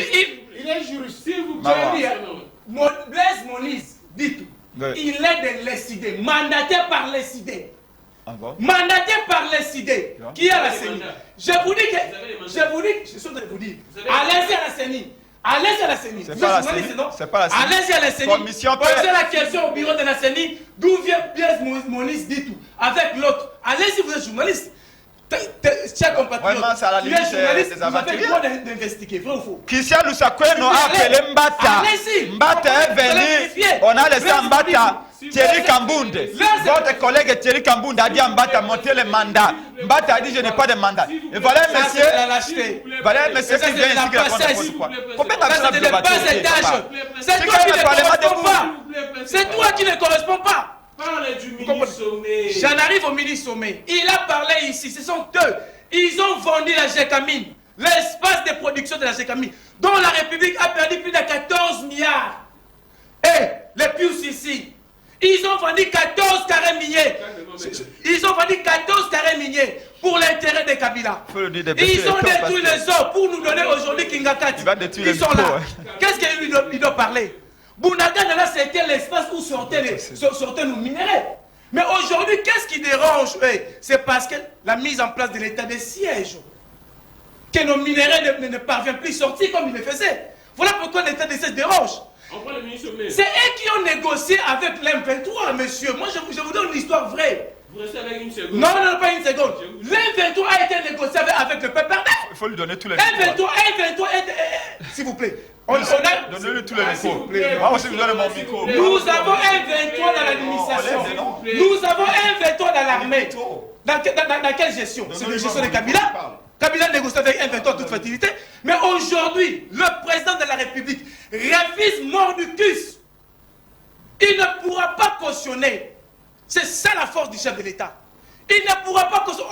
est juriste, s'il vous plaît. Blaise Mounizi, dites, il est de l'ESID, mandaté par l'ESID. Mandaté par l'ESID, qui a la CENI. Je vous dis que, je suis en train de vous dire, allez-y à la CENI. Allez-y à la CENI. C'est pas la CENI. Allez-y à la CENI. Posez la question au bureau de la CENI. D'où vient Blaise Mounizi, dit tout. Avec l'autre. Allez-y, vous êtes journaliste. Chers compatriotes, tu es journaliste, vous avez le droit d'investiguer, vrai ou faux? Christian Lusakwe nous a appelé Mbata. Mbata est venu. On a laissé Mbata. Thierry Kambunde, votre collègue Thierry Kambunde a dit à Mbata monter le mandat. Mbata a dit je n'ai pas de mandat. Et voilà un monsieur qui vient ici qui raconte n'importe quoi. Combien d'argent vous avez C'est toi qui ne correspond pas. C'est toi qui ne correspond pas. J'en arrive au mini-sommet. Il a parlé ici, ce sont eux. Ils ont vendu la Gécamine, l'espace de production de la Gécamine, dont la République a perdu plus de 14 milliards. Et les Pius ici, ils ont vendu 14 carrés miniers. Ils ont vendu 14 carrés miniers pour l'intérêt des Kabila. Ils ont détruit les eaux pour nous donner aujourd'hui Kingakati. Ils sont là. Qu'est-ce qu'il doit parler? Bounagana, là, c'était l'espace où sortaient nos minéraux. Mais aujourd'hui, qu'est-ce qui dérange? C'est parce que la mise en place de l'état de siège, que nos minéraux ne parviennent plus à sortir comme ils le faisaient. Voilà pourquoi l'état de siège dérange. C'est eux qui ont négocié avec l'M23, monsieur. Moi, je vous donne une histoire vraie. Vous restez avec une seconde. Non, non, pas une seconde. L'M23 a été négocié avec le peuple. Il faut lui donner tous les M23, s'il vous plaît. Donnez-lui tous les micros. Moi aussi, vous donnez mon micro. Nous avons M23 dans l'administration. Nous avons M23 dans l'armée. Dans quelle gestion? C'est la gestion de Kabila. Kabila négocie avec M23 toute fertilité. Mais aujourd'hui, le président de la République refuse mordicus. Il ne pourra pas cautionner. C'est ça la force du chef de l'État. Il ne pourra pas cautionner.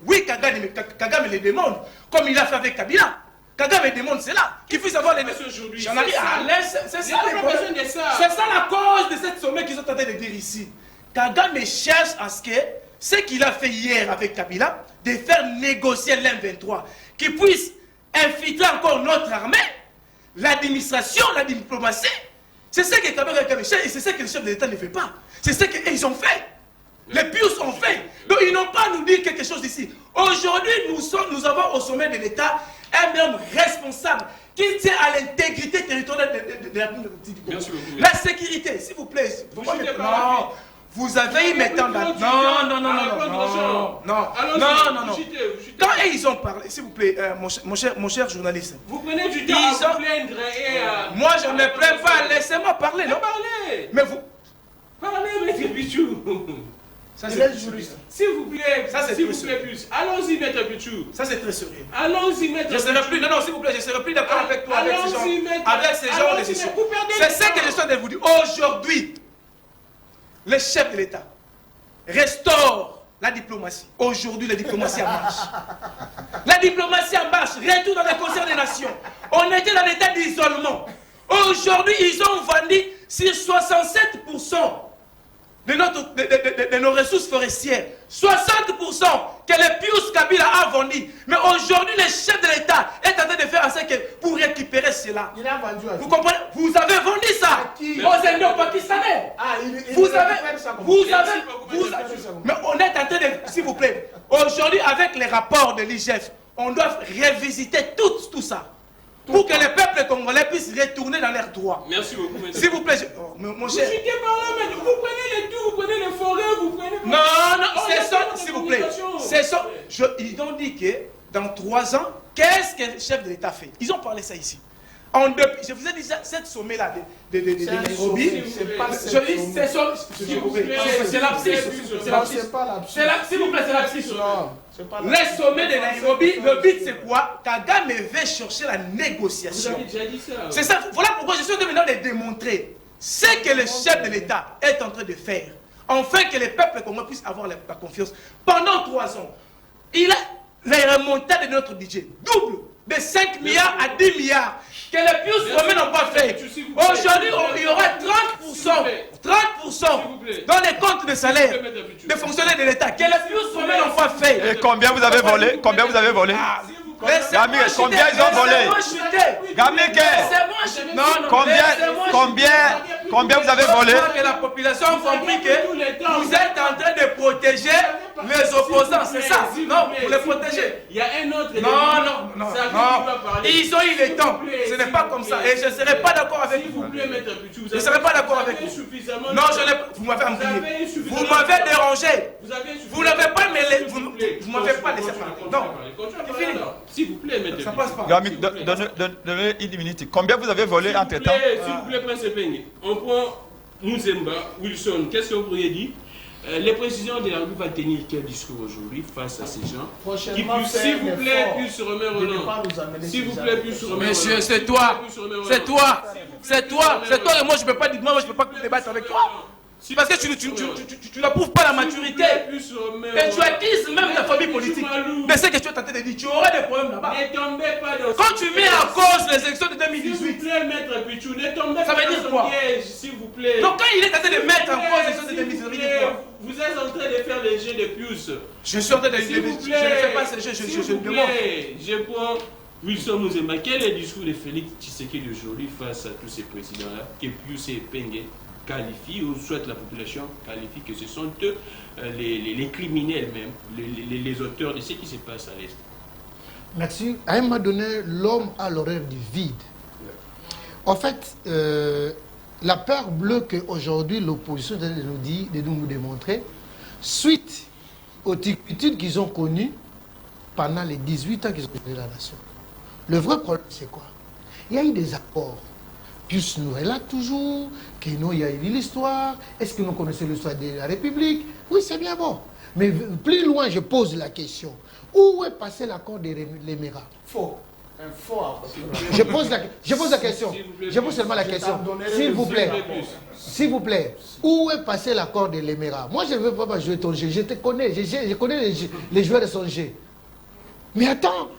Oui, Kagame les demande, comme il a fait avec Kabila. Kagame demande cela, qu'il puisse avoir les messieurs aujourd'hui. J'en ai à l'aise, c'est ça la cause de cette sommet qu'ils sont en train de dire ici. Kagame cherche à ce qu'il a fait hier avec Kabila, de faire négocier l'M23, qu'il puisse infiltrer encore notre armée, l'administration, la diplomatie. C'est ce que Kagame cherche et c'est ce que le chef de l'État ne fait pas. C'est ce qu'ils ont fait. Les Pius ont fait. Donc ils n'ont pas à nous dire quelque chose ici. Aujourd'hui, nous avons au sommet de l'État un homme responsable qui tient à l'intégrité territoriale de la République du Congo. La sécurité, s'il vous plaît. Non, vous avez eu maintenant... Non. Quand ils ont parlé, s'il vous plaît, mon cher journaliste. Vous prenez du temps à vous plaindre et moi, je ne me plains pas. Laissez-moi parler, non? Parlez. Mais vous... Parlez, Maître Pichou. Ça, c'est juriste. S'il vous plaît, ça, c'est plus. Allons-y, Maître Pichou. Ça, c'est très sérieux. Allons-y, Maître Pichou. Je serai plus, non, s'il vous plaît, je serai plus d'accord avec toi, avec ces gens de gestion. C'est ce que je suis en train de vous dire. Aujourd'hui, le chef de l'État restaure la diplomatie. Aujourd'hui, la diplomatie en marche. La diplomatie en marche. Retour dans le concert des nations. On était dans l'état d'isolement. Aujourd'hui, ils ont vendu sur 67% de nos ressources forestières. 60% que le Pius Kabila a vendu. Mais aujourd'hui, le chef de l'État est en train de faire assez que pour récupérer cela. Il a vendu à vous comprenez? Vous avez vendu ça aux Indo-Pakistanais. Mais on est en train de... S'il vous plaît, aujourd'hui, avec les rapports de l'IGF, on doit revisiter tout ça. Pour que le peuple congolais puisse retourner dans leurs droits. Merci beaucoup. S'il vous plaît, mon cher. Vous prenez les tout, vous prenez les forêts, vous prenez... Non, c'est ça, s'il vous plaît. C'est ça. Ils ont dit que dans 3 ans, qu'est-ce que le chef de l'État fait? Ils ont parlé ça ici. Je vous ai dit cette sommet-là de Nairobi. Je dis, c'est l'abscisse. S'il vous plaît, c'est l'abscisse. Le sommet de Nairobi, le but c'est quoi? Kagame veut chercher la négociation. C'est ça. Voilà pourquoi je suis en train de démontrer ce que le chef de l'État est en train de faire. Afin que les peuples congolais puissent avoir la confiance. Pendant 3 ans, il a la remontée de notre budget double. De 5 milliards à 10 milliards. Que les Pius Romains n'ont pas fait. Aujourd'hui, il y aura 30% dans les comptes de salaire des fonctionnaires de l'État. Que les Pius Romains n'ont pas fait. Et combien vous avez volé? Combien vous avez volé? Gamik, combien ils ont volé? Gamik, combien vous avez volé? Que la population a compris que vous êtes en train de protéger les opposants, c'est ça? Non, vous les protégez. Il y a un autre. Non. Ils ont eu le temps. Ce n'est pas comme ça. Et je ne serai pas d'accord avec vous. Je ne serai pas d'accord avec vous. Non, vous m'avez embrouillé. Vous m'avez dérangé. Vous n'avez pas mêlé. Vous ne m'avez pas laissé parler. Non. C'est fini. S'il vous plaît, mettez. Ça passe pas. Gamik, donnez une minute. Combien vous avez volé entre temps? S'il vous plaît, Prince Penge. On prend Muzemba, Wilson. Qu'est-ce que vous pourriez dire? Les présidents de la République vont tenir quel discours aujourd'hui face à ces gens? S'il vous plaît, puisse se remettre au nom. S'il vous plaît, puisse se remettre au nom. Monsieur, c'est toi. C'est toi. Et moi, je ne peux pas dire, moi, je ne peux pas débattre avec toi. Parce que tu n'approuves pas la maturité. Et tu acquises même la famille politique. Mais c'est que tu es tenté de dire, tu auras des problèmes là-bas. Quand tu mets en cause les élections de 2018, ça veut dire quoi? S'il vous plaît. Donc quand il est tenté de mettre en cause les élections de 2018, ça veut dire quoi? Vous êtes en train de faire les jeux de Pius. Je suis en train de... Je ne fais pas ces jeux, je demande. Je prends Wilson Muzemba. Quel est le discours de Félix Tshisekedi aujourd'hui face à tous ces présidents-là que Pius et Penge qualifient, ou soit la population qualifie que ce sont eux les criminels même, les auteurs de ce qui se passe à l'Est. Merci. À un moment donné, l'homme a l'horaire du vide. En fait, la peur bleue qu'aujourd'hui l'opposition de nous démontrer, suite aux turpitudes qu'ils ont connues pendant les 18 ans qu'ils ont géré la nation. Le vrai problème, c'est quoi? Il y a eu des accords. Pius nous est là toujours, que nous, il y a eu l'histoire. Est-ce que nous connaissons l'histoire de la République? Oui, c'est bien bon. Mais plus loin, je pose la question. Où est passé l'accord de l'Émirat? Faux. Un faux accord. Je pose la question. Je pose seulement la question. S'il vous plaît. S'il vous plaît. Où est passé l'accord de l'Émirat? Moi, je ne veux pas jouer ton jeu. Je te connais. Je connais les joueurs de son jeu. Mais attends.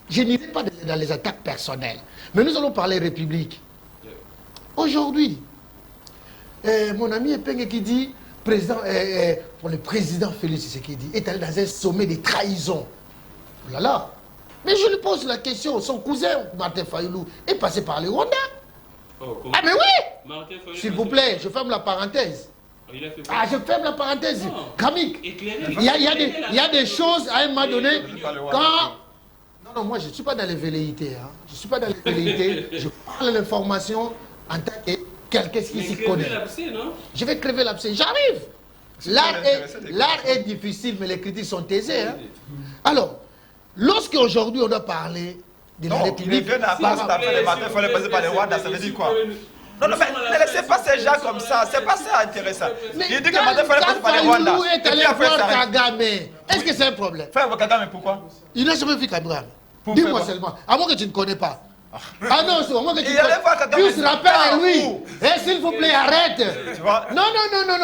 Je n'irai pas dans les attaques personnelles. Mais nous allons parler République. Aujourd'hui, mon ami Epenge qui dit, pour le président Félix Tshisekedi est allé dans un sommet de trahison. Oh là là. Mais je lui pose la question, son cousin Martin Fayoulou est passé par le Rwanda. Ah mais oui. S'il vous plaît, je ferme la parenthèse. Ah, je ferme la parenthèse. Kamik, il y a des choses à un moment donné, quand... Non, moi je ne suis pas dans les velléités. Hein. Je ne suis pas dans les velléités. Je parle l'information en tant que quelqu'un qui s'y connaît. Je vais crever l'abcès. J'arrive. L'art est difficile, mais les critiques sont aisées. Hein. Alors, lorsque aujourd'hui on doit parler de la République... Les vieux n'appellent pas le matin, il faut les passer par les Rwandais, ça veut dire quoi? Non, mais ne laissez pas ces gens comme ça, c'est pas ça intéressant. Il dit que le matin, il faut les passer par les Rwandais. Est allé voir Kagame. Est-ce que c'est un problème? Frère Kagame, pourquoi? Il n'a jamais vu Kagame. Dis-moi seulement, à moins que tu ne connais pas. Ah non, à moins que tu ne connais pas. Plus rappelle lui. Eh, s'il vous plaît, arrête. Tu vois? Non.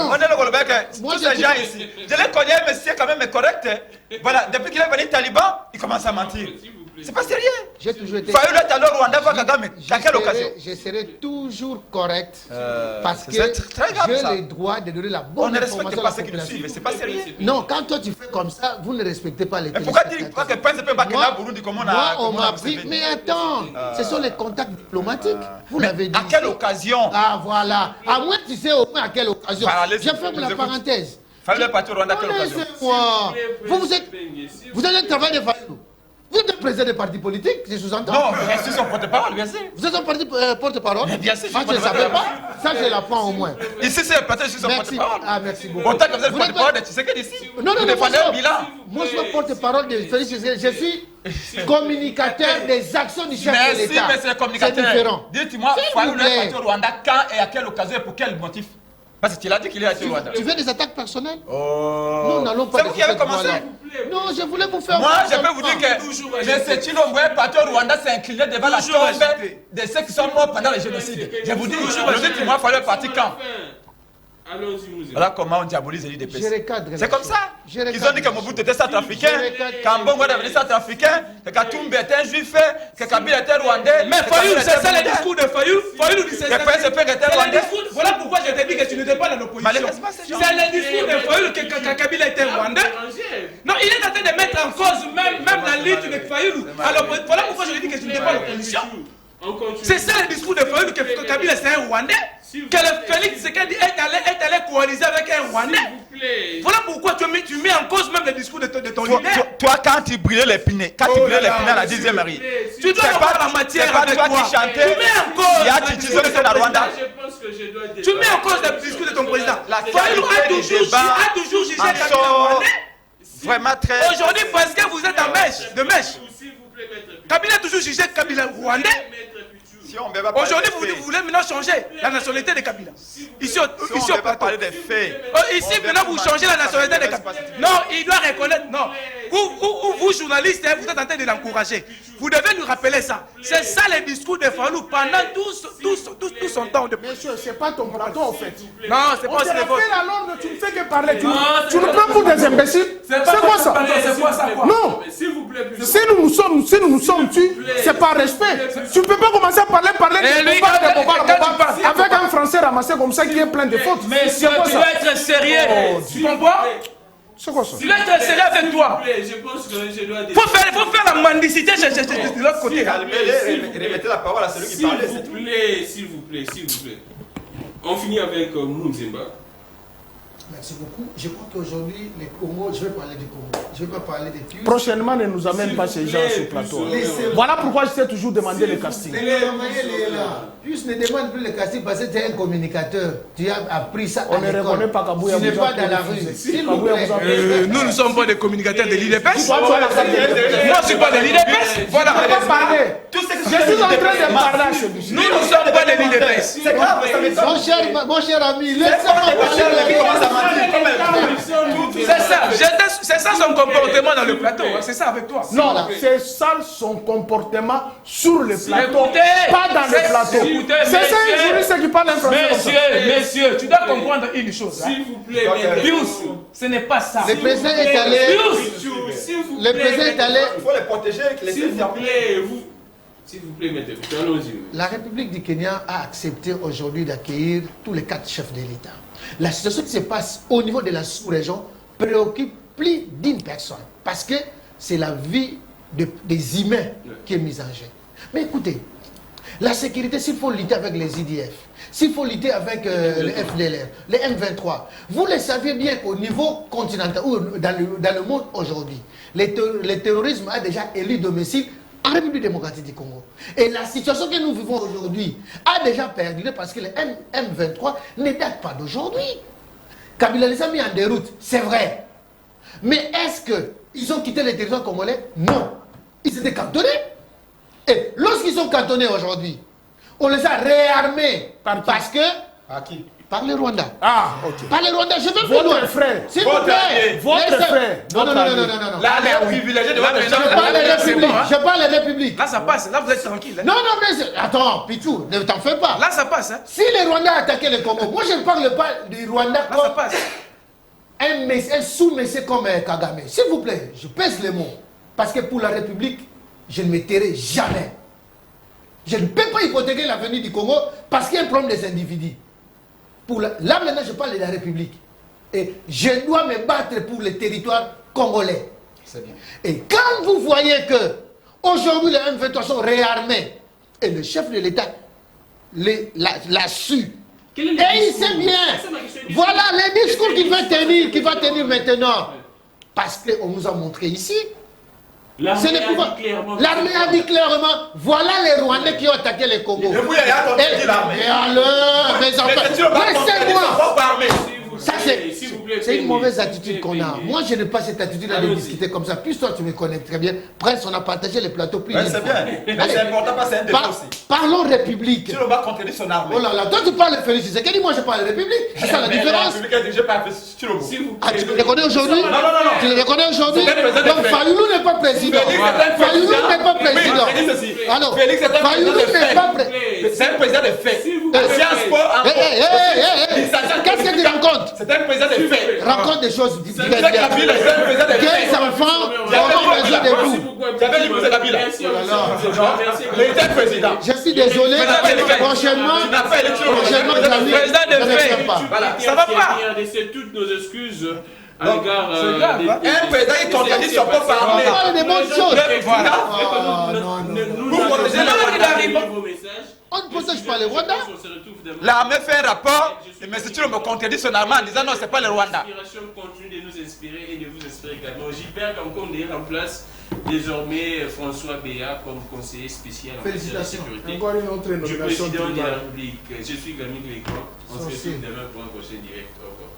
On est le Golbek, tous ces gens ici. Je les connais, mais c'est quand même correct. Voilà, depuis qu'il est venu Taliban, il commence à mentir. C'est pas sérieux. J'ai toujours été... Fayoulou est alors Rwanda, voir Kagame. À quelle occasion? Je serai toujours correct parce que très grave, j'ai le droit de donner la bonne information. On ne respecte pas ceux qui nous suivent, c'est pas sérieux. Non, quand toi tu fais comme ça, vous ne respectez pas les téléspectateurs. Pourquoi dire que Prince peut Bakina Burundi comme on a... Moi, on m'a pris... Mais attends, ce sont les contacts diplomatiques. Vous l'avez dit. À quelle occasion? Ah voilà. À moins tu sais au moins à quelle occasion. Je ferme la parenthèse. Fayoulou est parti au Rwanda à quelle occasion? Laissez-moi. Vous êtes un travail de Fayoulou. Vous êtes le président des partis politiques, je sous-entends. Non, je suis son porte-parole, bien sûr. Vous êtes son porte-parole? Bien sûr, je ne savais pas. Ça, je l'apprends au moins. Ici, c'est le plateau, je suis son porte-parole. Ah, merci beaucoup. Autant que vous êtes porte-parole de Tshisekedi ici. Non, vous défendez un bilan. Moi, je suis porte-parole de Félix Tshisekedi. Je suis communicateur des actions du chef de l'État. Merci, monsieur le communicateur. C'est différent. Dites-moi, Fayoulou est parti au Rwanda quand et à quelle occasion et pour quel motif? Parce qu'il a dit qu'il est allé au Rwanda. Tu veux des attaques personnelles? Oh. Nous n'allons pas. C'est vous qui avez commencé? Non, je voulais vous faire... Moi, je peux vous dire que M. Chilombo est parti au Rwanda s'est incliné devant la tombe de ceux qui sont morts pendant le génocide. Je vous dis, moi, il fallait partir quand? Voilà comment on diabolise les DPC. C'est comme ça. Ils ont dit que Mobutu était centrafricain, qu'Ambongo est devenu centrafricain, que Katumbi était un juif, que Kabila était rwandais. Mais Fayoulou, c'est ça le discours de Fayoulou. Fayoulou dit c'est ça. Voilà pourquoi je t'ai dit que tu n'étais pas dans l'opposition. C'est le discours de Fayoulou que Kabila était rwandais. Non, il est en train de mettre en cause même la lutte de Fayoulou. Alors voilà pourquoi je lui ai dit que tu n'étais pas dans l'opposition. C'est ça le discours de Fayoulou que Kabila c'est un rwandais. Que le Félix Tshisekedi est allé coaliser avec un Rwandais. Voilà pourquoi tu mets en cause même le discours de ton leader. Toi, quand tu brûlais les pinés, à la 10e Marie, tu dois avoir la matière avec toi. Qui chantais, tu mets en cause le discours de la Rwanda. Tu mets en cause le discours de ton président. Fayoulou a toujours jugé Kabila Rwandais. Vraiment très... Aujourd'hui, parce que vous êtes en mèche. Kabila a toujours jugé Kabila Rwandais. Aujourd'hui, vous voulez maintenant changer la nationalité de Kabila. Ici, on peut parler des faits. Ici, maintenant, vous changez la nationalité de Kabila. Non, il doit reconnaître. Non. Vous, journalistes, vous êtes en train de l'encourager. Vous devez nous rappeler ça. C'est ça le discours de Fayoulou pendant tout son temps. Monsieur, c'est pas ton plateau en fait. Non, c'est pas ce que tu à l'ordre, tu ne fais que parler. Tu nous prends pour des imbéciles. C'est quoi ça? Non. Si nous nous sommes tués, c'est par respect. Tu ne peux pas commencer à parler avec un Français ramassé comme ça qui est plein de fautes. Mais tu dois être sérieux. Tu comprends? C'est quoi ça? Tu dois être sérieux avec toi. Faut faire la mendicité de l'autre côté. Remettez la parole à celui qui parlait. S'il vous plaît. On finit avec Mounzemba. Merci beaucoup. Je crois qu'aujourd'hui, les Congos, je vais parler du Congo. Je ne vais pas parler des Pius. Prochainement, ne nous amène pas ces gens sur le plateau. Voilà pourquoi je t'ai toujours demandé le casting. Pius ne demande plus le casting parce que tu es un communicateur. Tu as appris ça. On ne reconnaît pas Kabouya. Tu n'es pas dans la rue. Nous ne sommes pas des communicateurs de l'IDPS. Moi, je ne suis pas de l'IDPS. Voilà. Je vais parler. Je suis en train de parler à celui-ci. Nous ne sommes pas de l'IDPS. C'est grave, Mon cher ami, laissez-moi parler. C'est ça son comportement dans le plateau. C'est ça avec toi. Non, c'est ça son comportement sur le plateau, pas dans le plateau. C'est ça un juriste qui parle un français. Messieurs, tu dois comprendre une chose. S'il vous plaît, Pius, ce n'est pas ça. Le président est allé. Le président est allé. Il faut les protéger. S'il vous plaît, s'il vous plaît, mettez-vous. Allons-y. La République du Kenya a accepté aujourd'hui d'accueillir tous les 4 chefs de l'État. La situation qui se passe au niveau de la sous-région préoccupe plus d'une personne. Parce que c'est la vie des humains qui est mise en jeu. Mais écoutez, la sécurité, s'il faut lutter avec les IDF, s'il faut lutter avec les FDLR, les M23, vous le savez bien qu'au niveau continental, ou dans le monde aujourd'hui, le terrorisme a déjà élu domicile en République démocratique du Congo. Et la situation que nous vivons aujourd'hui a déjà perduré parce que les M23 ne datent pas d'aujourd'hui. Kabila les a mis en déroute, c'est vrai. Mais est-ce qu'ils ont quitté les territoires congolais? Non. Ils étaient cantonnés. Et lorsqu'ils sont cantonnés aujourd'hui, on les a réarmés. Parce que... À qui? Par le Rwanda. Ah, ok. Par le Rwanda, je veux plus Votre loin. frère. S'il vous plaît. Votre frère. Non. Là, les privilégiés de votre Je parle des républiques. Là, ça passe. Là, vous êtes tranquille. Non, mais attends, Pichou, ne t'en fais pas. Là, ça passe. Si les Rwandais attaquaient le Congo, moi je ne parle pas du Rwanda Là, ça comme passe. un sous-messieur comme Kagame. S'il vous plaît, je pèse les mots. Parce que pour la République, je ne me tairai jamais. Je ne peux pas hypothéquer l'avenir du Congo parce qu'il y a un problème des individus. Là maintenant, je parle de la République. Et je dois me battre pour le territoire congolais. C'est bien. Et quand vous voyez que aujourd'hui les M23 sont réarmés et le chef de l'État l'a su, et il sait bien, voilà les discours qu'il va tenir maintenant. Parce qu'on nous a montré ici. L'armée a dit clairement, voilà les Rwandais qui ont attaqué les Congo. Et alors, mes enfants, laissez-moi. Ça, c'est une mauvaise attitude qu'on a. Moi, je n'ai pas cette attitude de discuter comme ça. Puis toi, tu me connais très bien. Prince, on a partagé les plateaux plus. C'est bien. C'est important parce que c'est un débat aussi. Parlons République. Tu ne vas pas contredire son armée. Oh là là, toi tu parles de Félix Tshisekedi, moi je parle de République. C'est ça la différence. La République est dirigée par Chilobo. Ah, tu le reconnais aujourd'hui? Non. Tu le reconnais aujourd'hui? Donc Fayoulou n'est pas président. Fayoulou n'est pas président. Alors, Fayoulou n'est pas président. C'est un président de fait. Sciences Po. Qu'est-ce que tu rencontres? C'est un président de fait. Raconte des choses C'est un président de fait. 15 enfants, on a besoin de vous. J'avais dit que c'est Kabila. Il était président. Je suis désolé. Prochainement, président de fait. Ça va pas. C'est toutes nos excuses. À l'égard un président qui contredit son propre armée. on parle de bonnes choses. On ne protège pas les Rwandais. L'armée fait un rapport, mais si tu me contredis son armée en disant non, c'est pas le Rwanda. L'inspiration continue de nous inspirer et de vous inspirer également. Gilbert Kamkonde remplace désormais François Béat comme conseiller spécial en matière de sécurité Encore une autre du nomination président de la tribale. République. Je suis Gaming Lécan. On se retrouve demain pour un prochain direct. Au revoir.